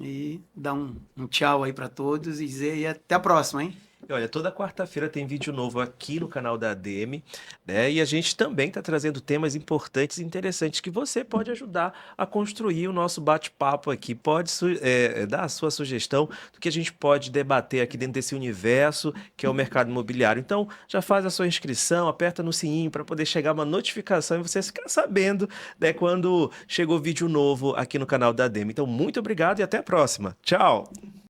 e dar um tchau aí para todos e dizer e até a próxima, hein? E olha, toda quarta-feira tem vídeo novo aqui no canal da ADM, né? E a gente também está trazendo temas importantes e interessantes que você pode ajudar a construir o nosso bate-papo aqui. Pode dar a sua sugestão do que a gente pode debater aqui dentro desse universo que é o mercado imobiliário. Então, já faz a sua inscrição, aperta no sininho para poder chegar uma notificação e você ficar sabendo, né, quando chegou vídeo novo aqui no canal da ADM. Então, muito obrigado e até a próxima. Tchau!